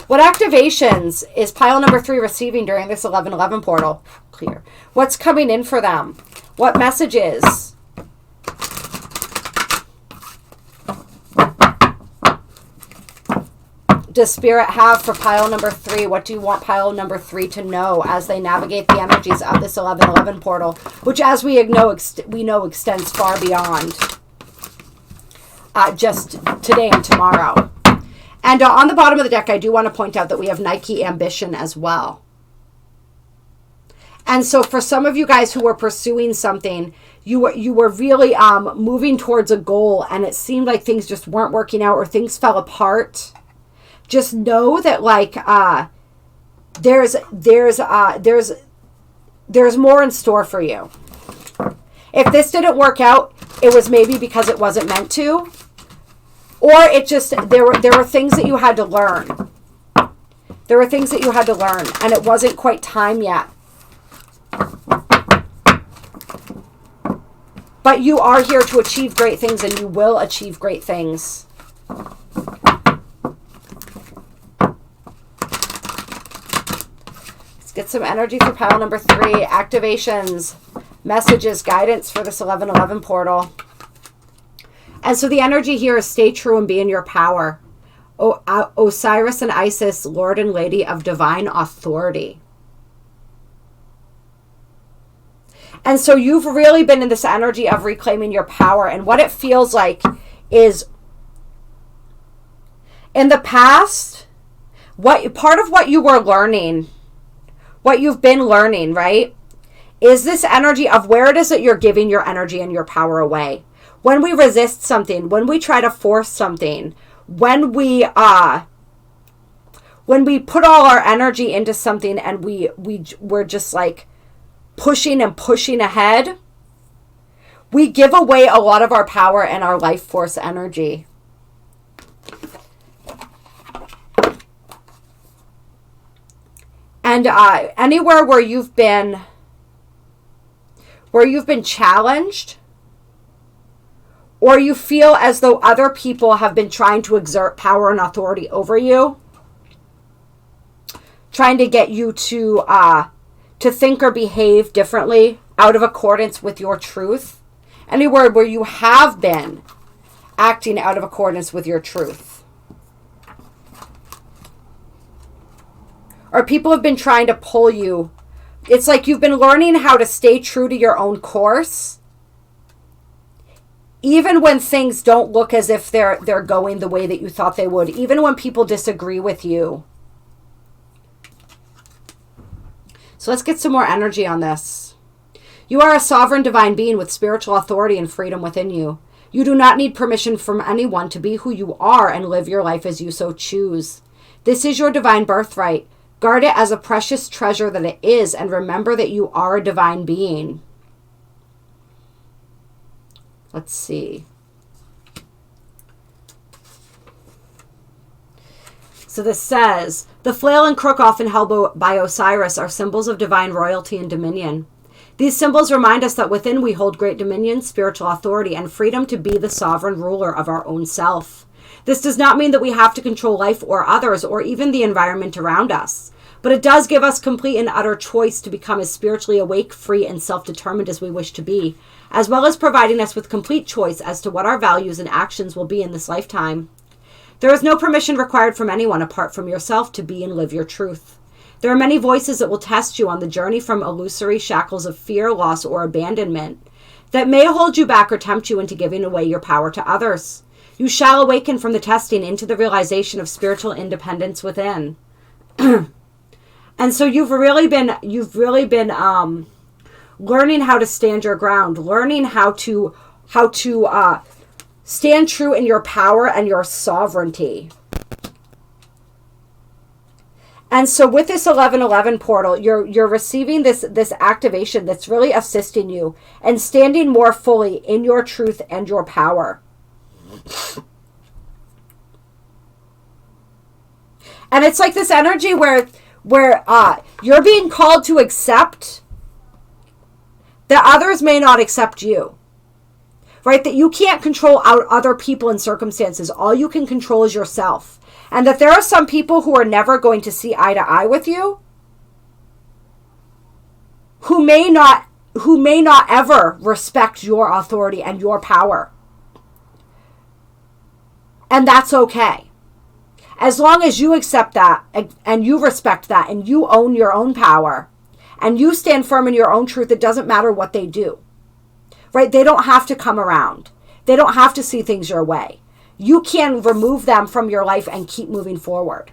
What activations is pile number 3 receiving during this 11/11 portal? Clear. What's coming in for them? What messages? Does Spirit have for pile number 3? What do you want pile number 3 to know as they navigate the energies of this 11/11 portal, which as we know extends far beyond just today and tomorrow. And on the bottom of the deck, I do want to point out that we have Nike Ambition as well. And so for some of you guys who were pursuing something, you were really moving towards a goal, and it seemed like things just weren't working out or things fell apart. Just know that like there's more in store for you. If this didn't work out, it was maybe because it wasn't meant to, or it just there were things that you had to learn. There were things that you had to learn, and it wasn't quite time yet. But you are here to achieve great things, and you will achieve great things. Get some energy for pile number 3. Activations, messages, guidance for this 11/11 portal. And so the energy here is stay true and be in your power. Osiris and Isis, Lord and Lady of Divine Authority. And so you've really been in this energy of reclaiming your power. And what it feels like is in the past, part of what you were learning, what you've been learning, right, is this energy of where it is that you're giving your energy and your power away. When we resist something, when we try to force something, when we put all our energy into something and we're just like pushing and pushing ahead, we give away a lot of our power and our life force energy. And anywhere where you've been challenged, or you feel as though other people have been trying to exert power and authority over you, trying to get you to think or behave differently out of accordance with your truth, anywhere where you have been acting out of accordance with your truth, or people have been trying to pull you. It's like you've been learning how to stay true to your own course, even when things don't look as if they're going the way that you thought they would, even when people disagree with you. So let's get some more energy on this. You are a sovereign divine being with spiritual authority and freedom within you. You do not need permission from anyone to be who you are and live your life as you so choose. This is your divine birthright. Guard it as a precious treasure that it is, and remember that you are a divine being. Let's see. So this says, the flail and crook often held by Osiris are symbols of divine royalty and dominion. These symbols remind us that within we hold great dominion, spiritual authority, and freedom to be the sovereign ruler of our own self. This does not mean that we have to control life or others or even the environment around us. But it does give us complete and utter choice to become as spiritually awake, free, and self-determined as we wish to be, as well as providing us with complete choice as to what our values and actions will be in this lifetime. There is no permission required from anyone apart from yourself to be and live your truth. There are many voices that will test you on the journey from illusory shackles of fear, loss, or abandonment that may hold you back or tempt you into giving away your power to others. You shall awaken from the testing into the realization of spiritual independence within. And so you've really been learning how to stand your ground, learning how to stand true in your power and your sovereignty. And so with this 1111 portal, you're receiving this activation that's really assisting you and standing more fully in your truth and your power. And it's like this energy where you're being called to accept that others may not accept you, right? That you can't control other people and circumstances. All you can control is yourself. And that there are some people who are never going to see eye to eye with you, who may not ever respect your authority and your power. And that's okay. As long as you accept that and you respect that and you own your own power and you stand firm in your own truth, it doesn't matter what they do, right? They don't have to come around. They don't have to see things your way. You can remove them from your life and keep moving forward.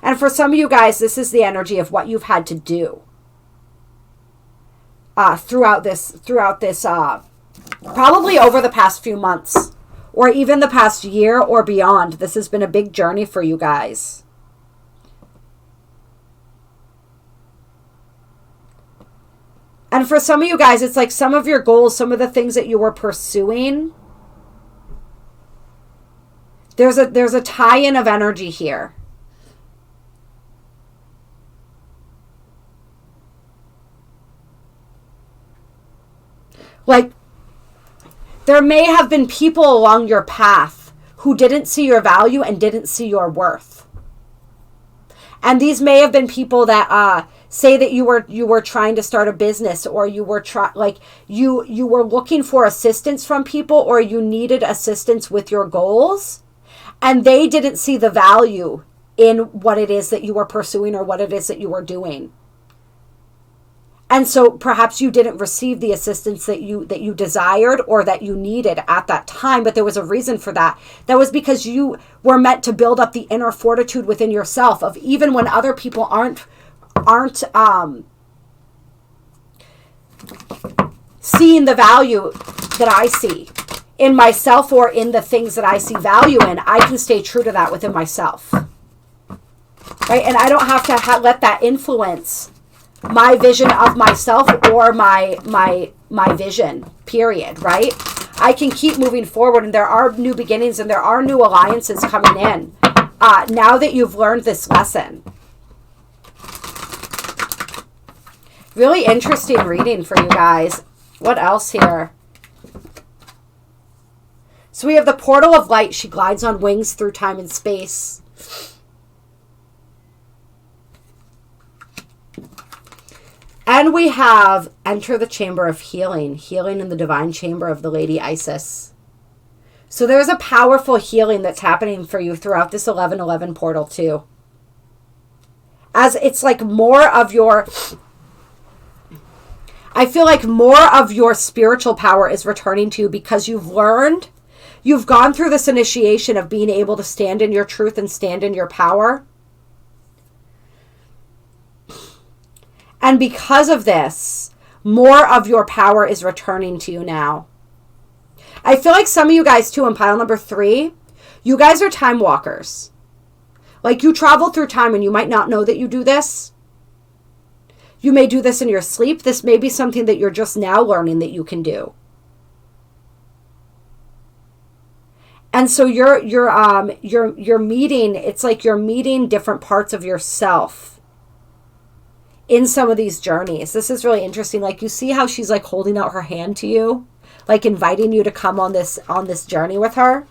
And for some of you guys, this is the energy of what you've had to do throughout this, probably over the past few months. Or even the past year or beyond. This has been a big journey for you guys. And for some of you guys, it's like some of your goals, some of the things that you were pursuing. There's a tie-in of energy here. Like, there may have been people along your path who didn't see your value and didn't see your worth. And these may have been people that say that you were trying to start a business, or you were you were looking for assistance from people, or you needed assistance with your goals, and they didn't see the value in what it is that you were pursuing or what it is that you were doing. And so perhaps you didn't receive the assistance that you desired or that you needed at that time, but there was a reason for that. That was because you were meant to build up the inner fortitude within yourself of even when other people aren't seeing the value that I see in myself or in the things that I see value in, I can stay true to that within myself. Right? And I don't have to let that influence my vision of myself or my vision, period, right? I can keep moving forward, and there are new beginnings and there are new alliances coming in now that you've learned this lesson. Really interesting reading for you guys. What else here? So we have the portal of light. She glides on wings through time and space. And we have enter the chamber of healing, healing in the divine chamber of the Lady Isis. So there's a powerful healing that's happening for you throughout this 1111 portal too. As it's like more of your, I feel like more of your spiritual power is returning to you because you've gone through this initiation of being able to stand in your truth and stand in your power. And because of this, more of your power is returning to you now. I feel like some of you guys too, in pile number 3, you guys are time walkers. Like you travel through time and you might not know that you do this. You may do this in your sleep. This may be something that you're just now learning that you can do. And so you're meeting, it's like you're meeting different parts of yourself in some of these journeys. This is really interesting. Like you see how she's like holding out her hand to you, like inviting you to come on this journey with her.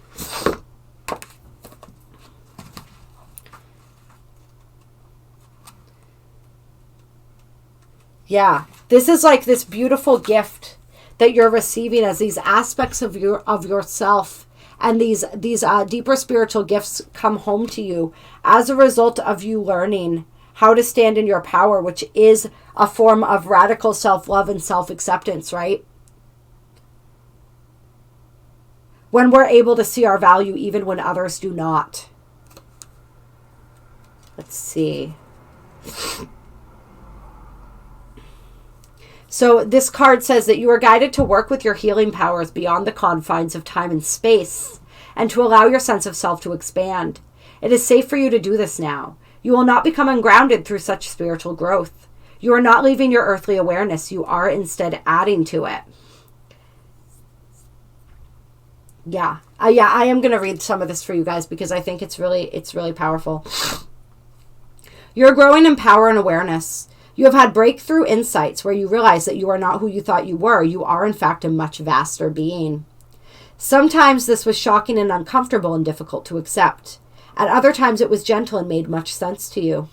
Yeah. This is like this beautiful gift that you're receiving as these aspects of yourself and these deeper spiritual gifts come home to you as a result of you learning how to stand in your power, which is a form of radical self-love and self-acceptance, right? When we're able to see our value even when others do not. Let's see. So this card says that you are guided to work with your healing powers beyond the confines of time and space and to allow your sense of self to expand. It is safe for you to do this now. You will not become ungrounded through such spiritual growth. You are not leaving your earthly awareness. You are instead adding to it. Yeah, I am going to read some of this for you guys because I think it's really powerful. You're growing in power and awareness. You have had breakthrough insights where you realize that you are not who you thought you were. You are, in fact, a much vaster being. Sometimes this was shocking and uncomfortable and difficult to accept. At other times, it was gentle and made much sense to you.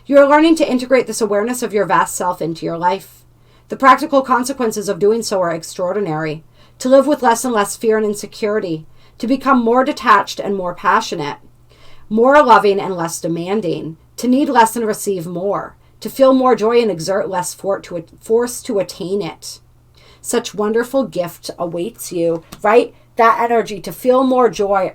You are learning to integrate this awareness of your vast self into your life. The practical consequences of doing so are extraordinary. To live with less and less fear and insecurity. To become more detached and more passionate. More loving and less demanding. To need less and receive more. To feel more joy and exert less force to attain it. Such wonderful gift awaits you, right? That energy to feel more joy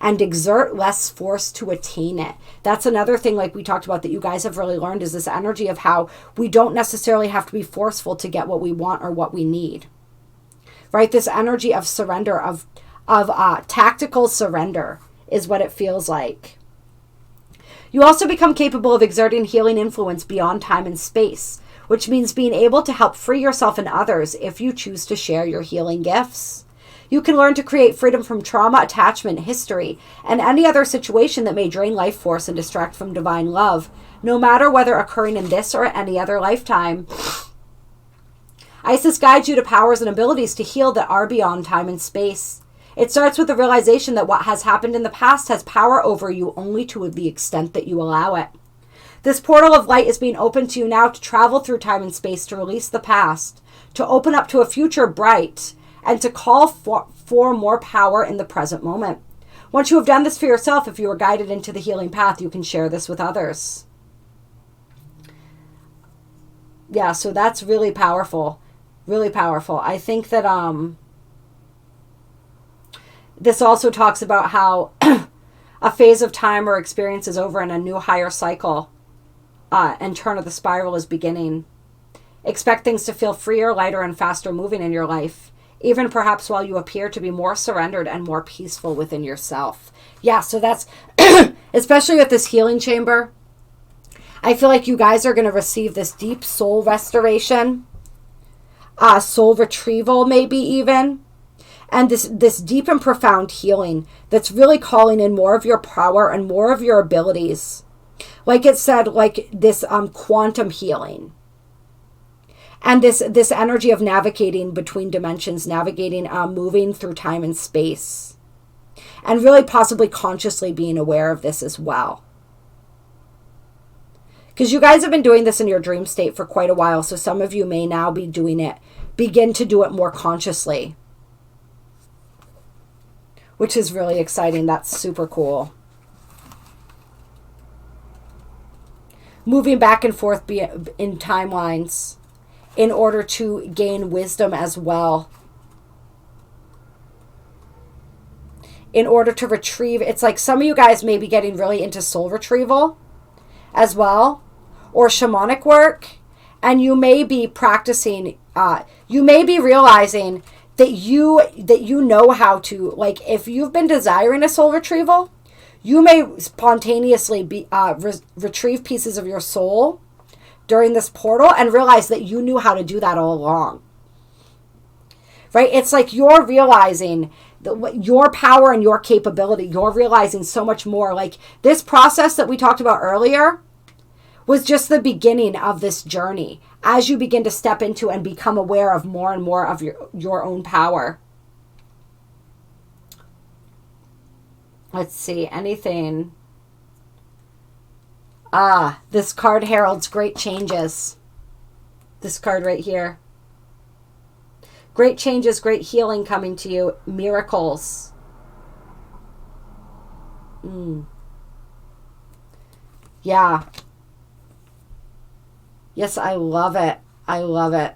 and exert less force to attain it. That's another thing like we talked about that you guys have really learned is this energy of how we don't necessarily have to be forceful to get what we want or what we need. Right? This energy of surrender, of tactical surrender is what it feels like. You also become capable of exerting healing influence beyond time and space, which means being able to help free yourself and others if you choose to share your healing gifts. You can learn to create freedom from trauma, attachment, history, and any other situation that may drain life force and distract from divine love, no matter whether occurring in this or any other lifetime. Isis guides you to powers and abilities to heal that are beyond time and space. It starts with the realization that what has happened in the past has power over you only to the extent that you allow it. This portal of light is being opened to you now to travel through time and space, to release the past, to open up to a future bright, and to call for more power in the present moment. Once you have done this for yourself, if you are guided into the healing path, you can share this with others. Yeah, so that's really powerful. Really powerful. I think that this also talks about how a phase of time or experience is over and a new higher cycle and turn of the spiral is beginning. Expect things to feel freer, lighter, and faster moving in your life, even perhaps while you appear to be more surrendered and more peaceful within yourself. Yeah, so that's, especially with this healing chamber, I feel like you guys are going to receive this deep soul restoration, soul retrieval maybe even, and this deep and profound healing that's really calling in more of your power and more of your abilities. Like it said, like this quantum healing. And this energy of navigating between dimensions, navigating, moving through time and space. And really possibly consciously being aware of this as well. Because you guys have been doing this in your dream state for quite a while, so some of you may now be doing it, begin to do it more consciously. Which is really exciting. That's super cool. Moving back and forth in timelines in order to gain wisdom as well. In order to retrieve, it's like some of you guys may be getting really into soul retrieval as well, or shamanic work, and you may be practicing, you may be realizing that you know how to, like if you've been desiring a soul retrieval, you may spontaneously be retrieve pieces of your soul during this portal and realize that you knew how to do that all along. Right? It's like you're realizing your power and your capability. You're realizing so much more. Like this process that we talked about earlier was just the beginning of this journey as you begin to step into and become aware of more and more of your own power. Let's see, anything. This card heralds great changes. This card right here. Great changes, great healing coming to you. Miracles. Yeah. Yes, I love it. I love it.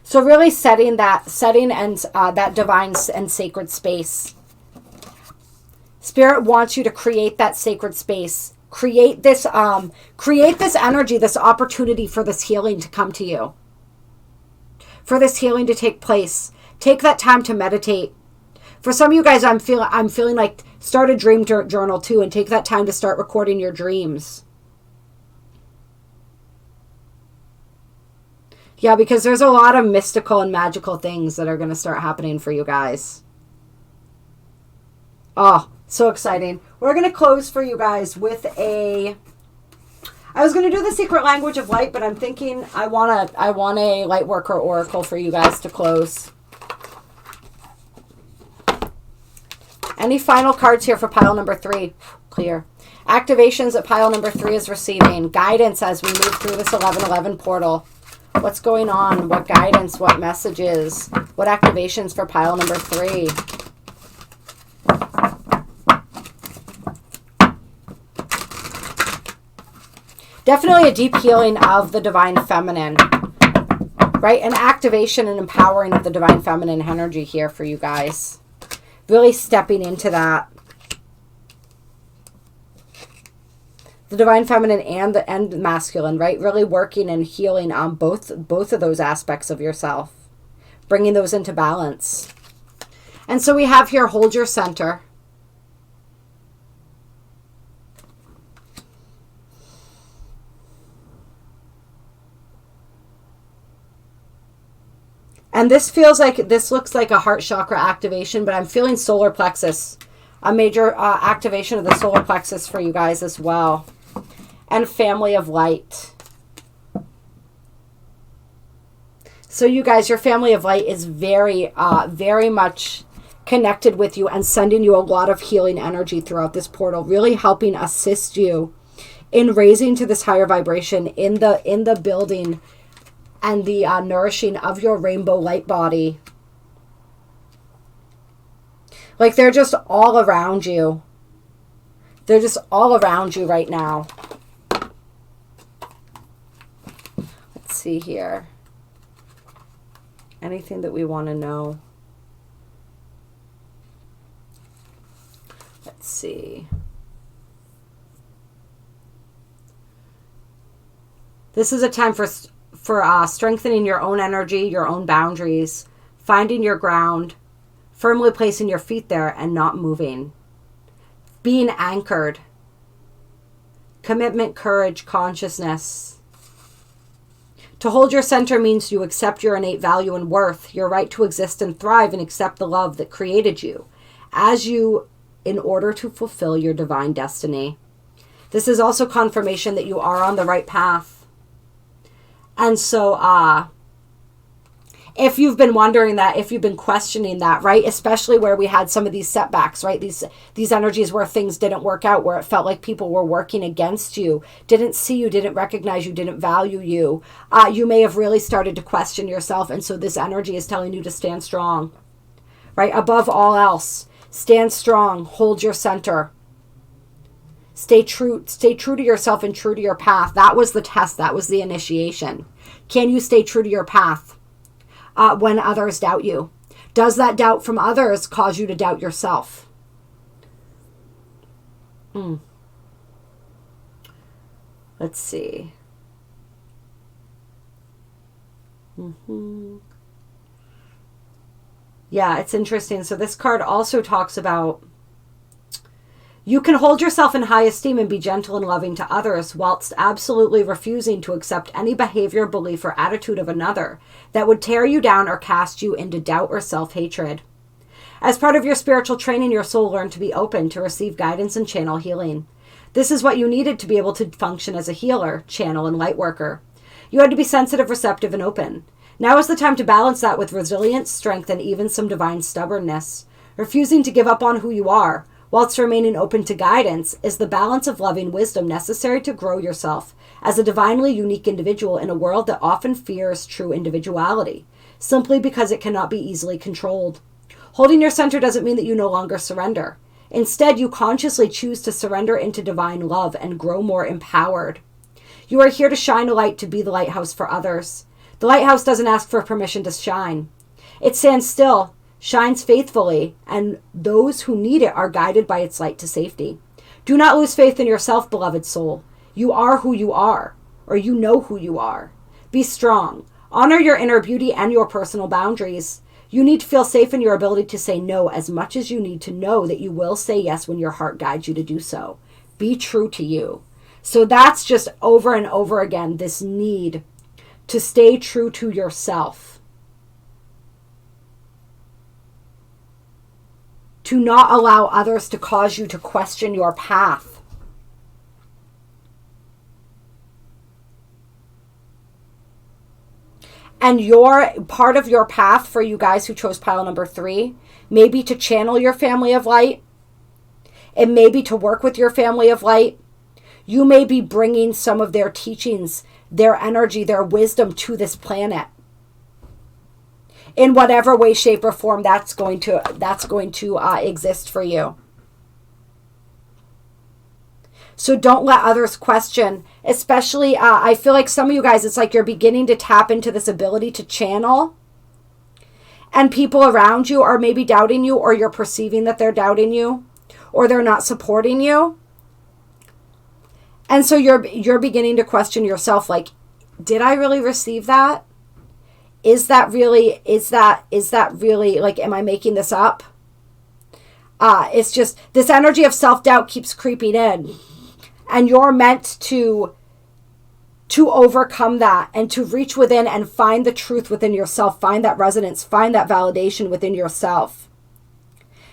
So really setting and that divine and sacred space. Spirit wants you to create that sacred space. Create this energy, this opportunity for this healing to come to you. For this healing to take place. Take that time to meditate. For some of you guys, I'm feeling like start a dream journal too, and take that time to start recording your dreams. Yeah, because there's a lot of mystical and magical things that are going to start happening for you guys. Oh, so exciting. We're going to close for you guys with I was going to do the secret language of light, but I'm thinking I want a light worker oracle for you guys to close. Any final cards here for pile number 3? Clear. Activations that pile number 3 is receiving. Guidance as we move through this 1111 portal. What's going on? What guidance? What messages? What activations for pile number 3? Definitely a deep healing of the divine feminine, right? An activation and empowering of the divine feminine energy here for you guys. Really stepping into that. The divine feminine and the masculine, right? Really working and healing on both of those aspects of yourself. Bringing those into balance. And so we have here, hold your center. And this looks like a heart chakra activation, but I'm feeling solar plexus. A major activation of the solar plexus for you guys as well. And family of light. So you guys, your family of light is very much connected with you and sending you a lot of healing energy throughout this portal, really helping assist you in raising to this higher vibration in the building and the nourishing of your rainbow light body. Like they're just all around you. They're just all around you right now. Let's see here. Anything that we want to know? Let's see. This is a time for strengthening your own energy, your own boundaries, finding your ground, firmly placing your feet there and not moving. Being anchored. Commitment, courage, consciousness. To hold your center means you accept your innate value and worth, your right to exist and thrive, and accept the love that created you in order to fulfill your divine destiny. This is also confirmation that you are on the right path. And so, if you've been wondering that, if you've been questioning that, right, especially where we had some of these setbacks, right, these energies where things didn't work out, where it felt like people were working against you, didn't see you, didn't recognize you, didn't value you, you may have really started to question yourself. And so this energy is telling you to stand strong, right, above all else. Stand strong, hold your center. Stay true to yourself and true to your path. That was the test. That was the initiation. Can you stay true to your path when others doubt you? Does that doubt from others cause you to doubt yourself? Let's see. Yeah, it's interesting. So this card also talks about you can hold yourself in high esteem and be gentle and loving to others whilst absolutely refusing to accept any behavior, belief, or attitude of another that would tear you down or cast you into doubt or self-hatred. As part of your spiritual training, your soul learned to be open to receive guidance and channel healing. This is what you needed to be able to function as a healer, channel, and light worker. You had to be sensitive, receptive, and open. Now is the time to balance that with resilience, strength, and even some divine stubbornness, refusing to give up on who you are, whilst remaining open to guidance, is the balance of loving wisdom necessary to grow yourself as a divinely unique individual in a world that often fears true individuality, simply because it cannot be easily controlled. Holding your center doesn't mean that you no longer surrender. Instead, you consciously choose to surrender into divine love and grow more empowered. You are here to shine a light, to be the lighthouse for others. The lighthouse doesn't ask for permission to shine. It stands still, shines faithfully, and those who need it are guided by its light to safety. Do not lose faith in yourself, beloved soul. You are who you are, or you know who you are. Be strong. Honor your inner beauty and your personal boundaries. You need to feel safe in your ability to say no as much as you need to know that you will say yes when your heart guides you to do so. Be true to you. So that's just over and over again, this need to stay true to yourself. To not allow others to cause you to question your path. And part of your path, for you guys who chose pile number 3, may be to channel your family of light. It may be to work with your family of light. You may be bringing some of their teachings, their energy, their wisdom to this planet. In whatever way, shape, or form that's going to exist for you. So don't let others question, especially, I feel like some of you guys, it's like you're beginning to tap into this ability to channel. And people around you are maybe doubting you, or you're perceiving that they're doubting you, or they're not supporting you. And so you're beginning to question yourself, like, did I really receive that? Is that really, like, am I making this up? It's just, this energy of self-doubt keeps creeping in. And you're meant to overcome that and to reach within and find the truth within yourself, find that resonance, find that validation within yourself.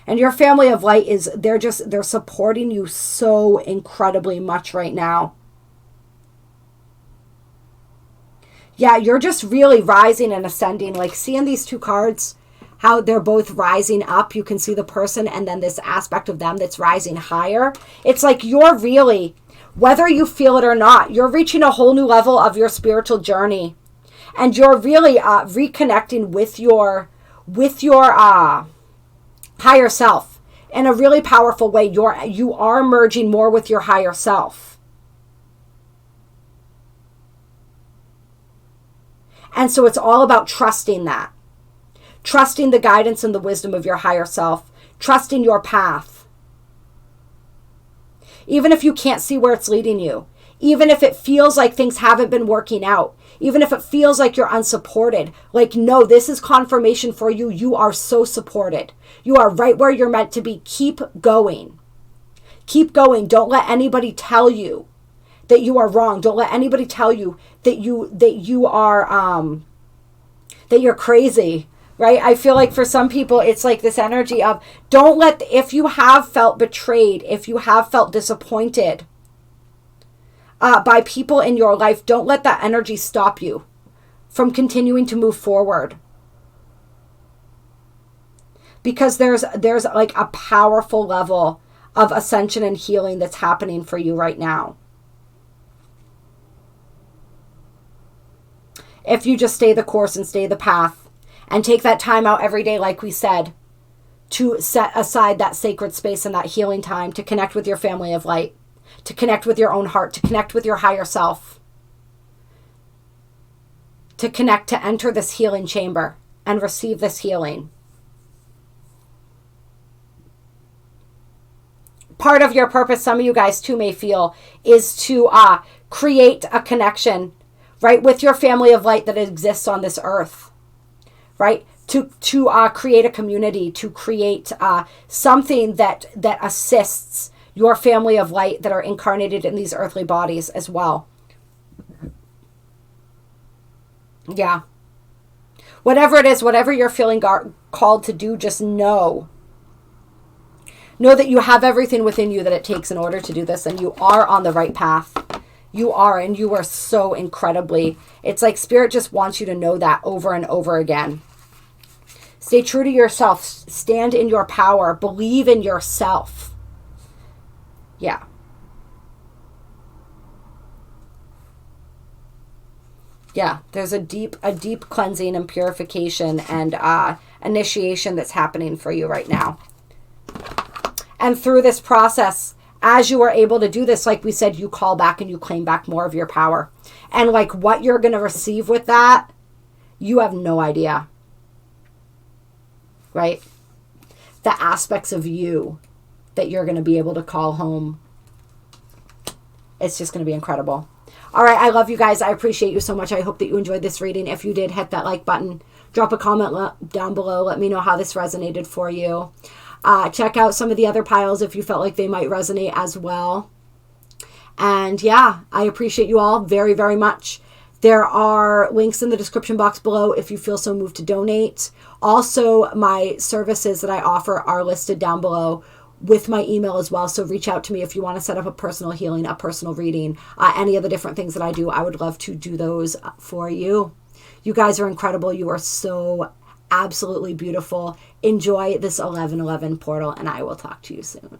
And your family of light they're supporting you so incredibly much right now. Yeah, you're just really rising and ascending. Like, seeing these 2 cards, how they're both rising up. You can see the person and then this aspect of them that's rising higher. It's like you're really, whether you feel it or not, you're reaching a whole new level of your spiritual journey. And you're really reconnecting with your higher self in a really powerful way. You are merging more with your higher self. And so it's all about trusting that. Trusting the guidance and the wisdom of your higher self. Trusting your path. Even if you can't see where it's leading you. Even if it feels like things haven't been working out. Even if it feels like you're unsupported. Like, no, this is confirmation for you. You are so supported. You are right where you're meant to be. Keep going. Keep going. Don't let anybody tell you that you are wrong. Don't let anybody tell you that you are that you're crazy, right? I feel like for some people it's like this energy of, don't let, if you have felt betrayed, if you have felt disappointed by people in your life, don't let that energy stop you from continuing to move forward. Because there's like a powerful level of ascension and healing that's happening for you right now. If you just stay the course and stay the path and take that time out every day, like we said, to set aside that sacred space and that healing time to connect with your family of light, to connect with your own heart, to connect with your higher self, to connect, to enter this healing chamber and receive this healing. Part of your purpose, some of you guys too may feel, is to create a connection, right, with your family of light that exists on this earth, right? To create a community, to create something that assists your family of light that are incarnated in these earthly bodies as well. Yeah. Whatever it is, whatever you're feeling called to do, just know that you have everything within you that it takes in order to do this, and you are on the right path. You are, and you are so incredibly, it's like Spirit just wants you to know that over and over again. Stay true to yourself. Stand in your power. Believe in yourself. Yeah. Yeah, there's a deep cleansing and purification and initiation that's happening for you right now. And through this process, as you are able to do this, like we said, you call back and you claim back more of your power. And like what you're going to receive with that, you have no idea. Right? The aspects of you that you're going to be able to call home. It's just going to be incredible. All right, I love you guys. I appreciate you so much. I hope that you enjoyed this reading. If you did, hit that like button. Drop a comment down below. Let me know how this resonated for you. Check out some of the other piles if you felt like they might resonate as well. And yeah, I appreciate you all very, very much. There are links in the description box below if you feel so moved to donate. Also, my services that I offer are listed down below with my email as well. So reach out to me if you want to set up a personal healing, a personal reading, any of the different things that I do. I would love to do those for you. You guys are incredible. You are so absolutely beautiful. Enjoy this 1111 portal, and I will talk to you soon.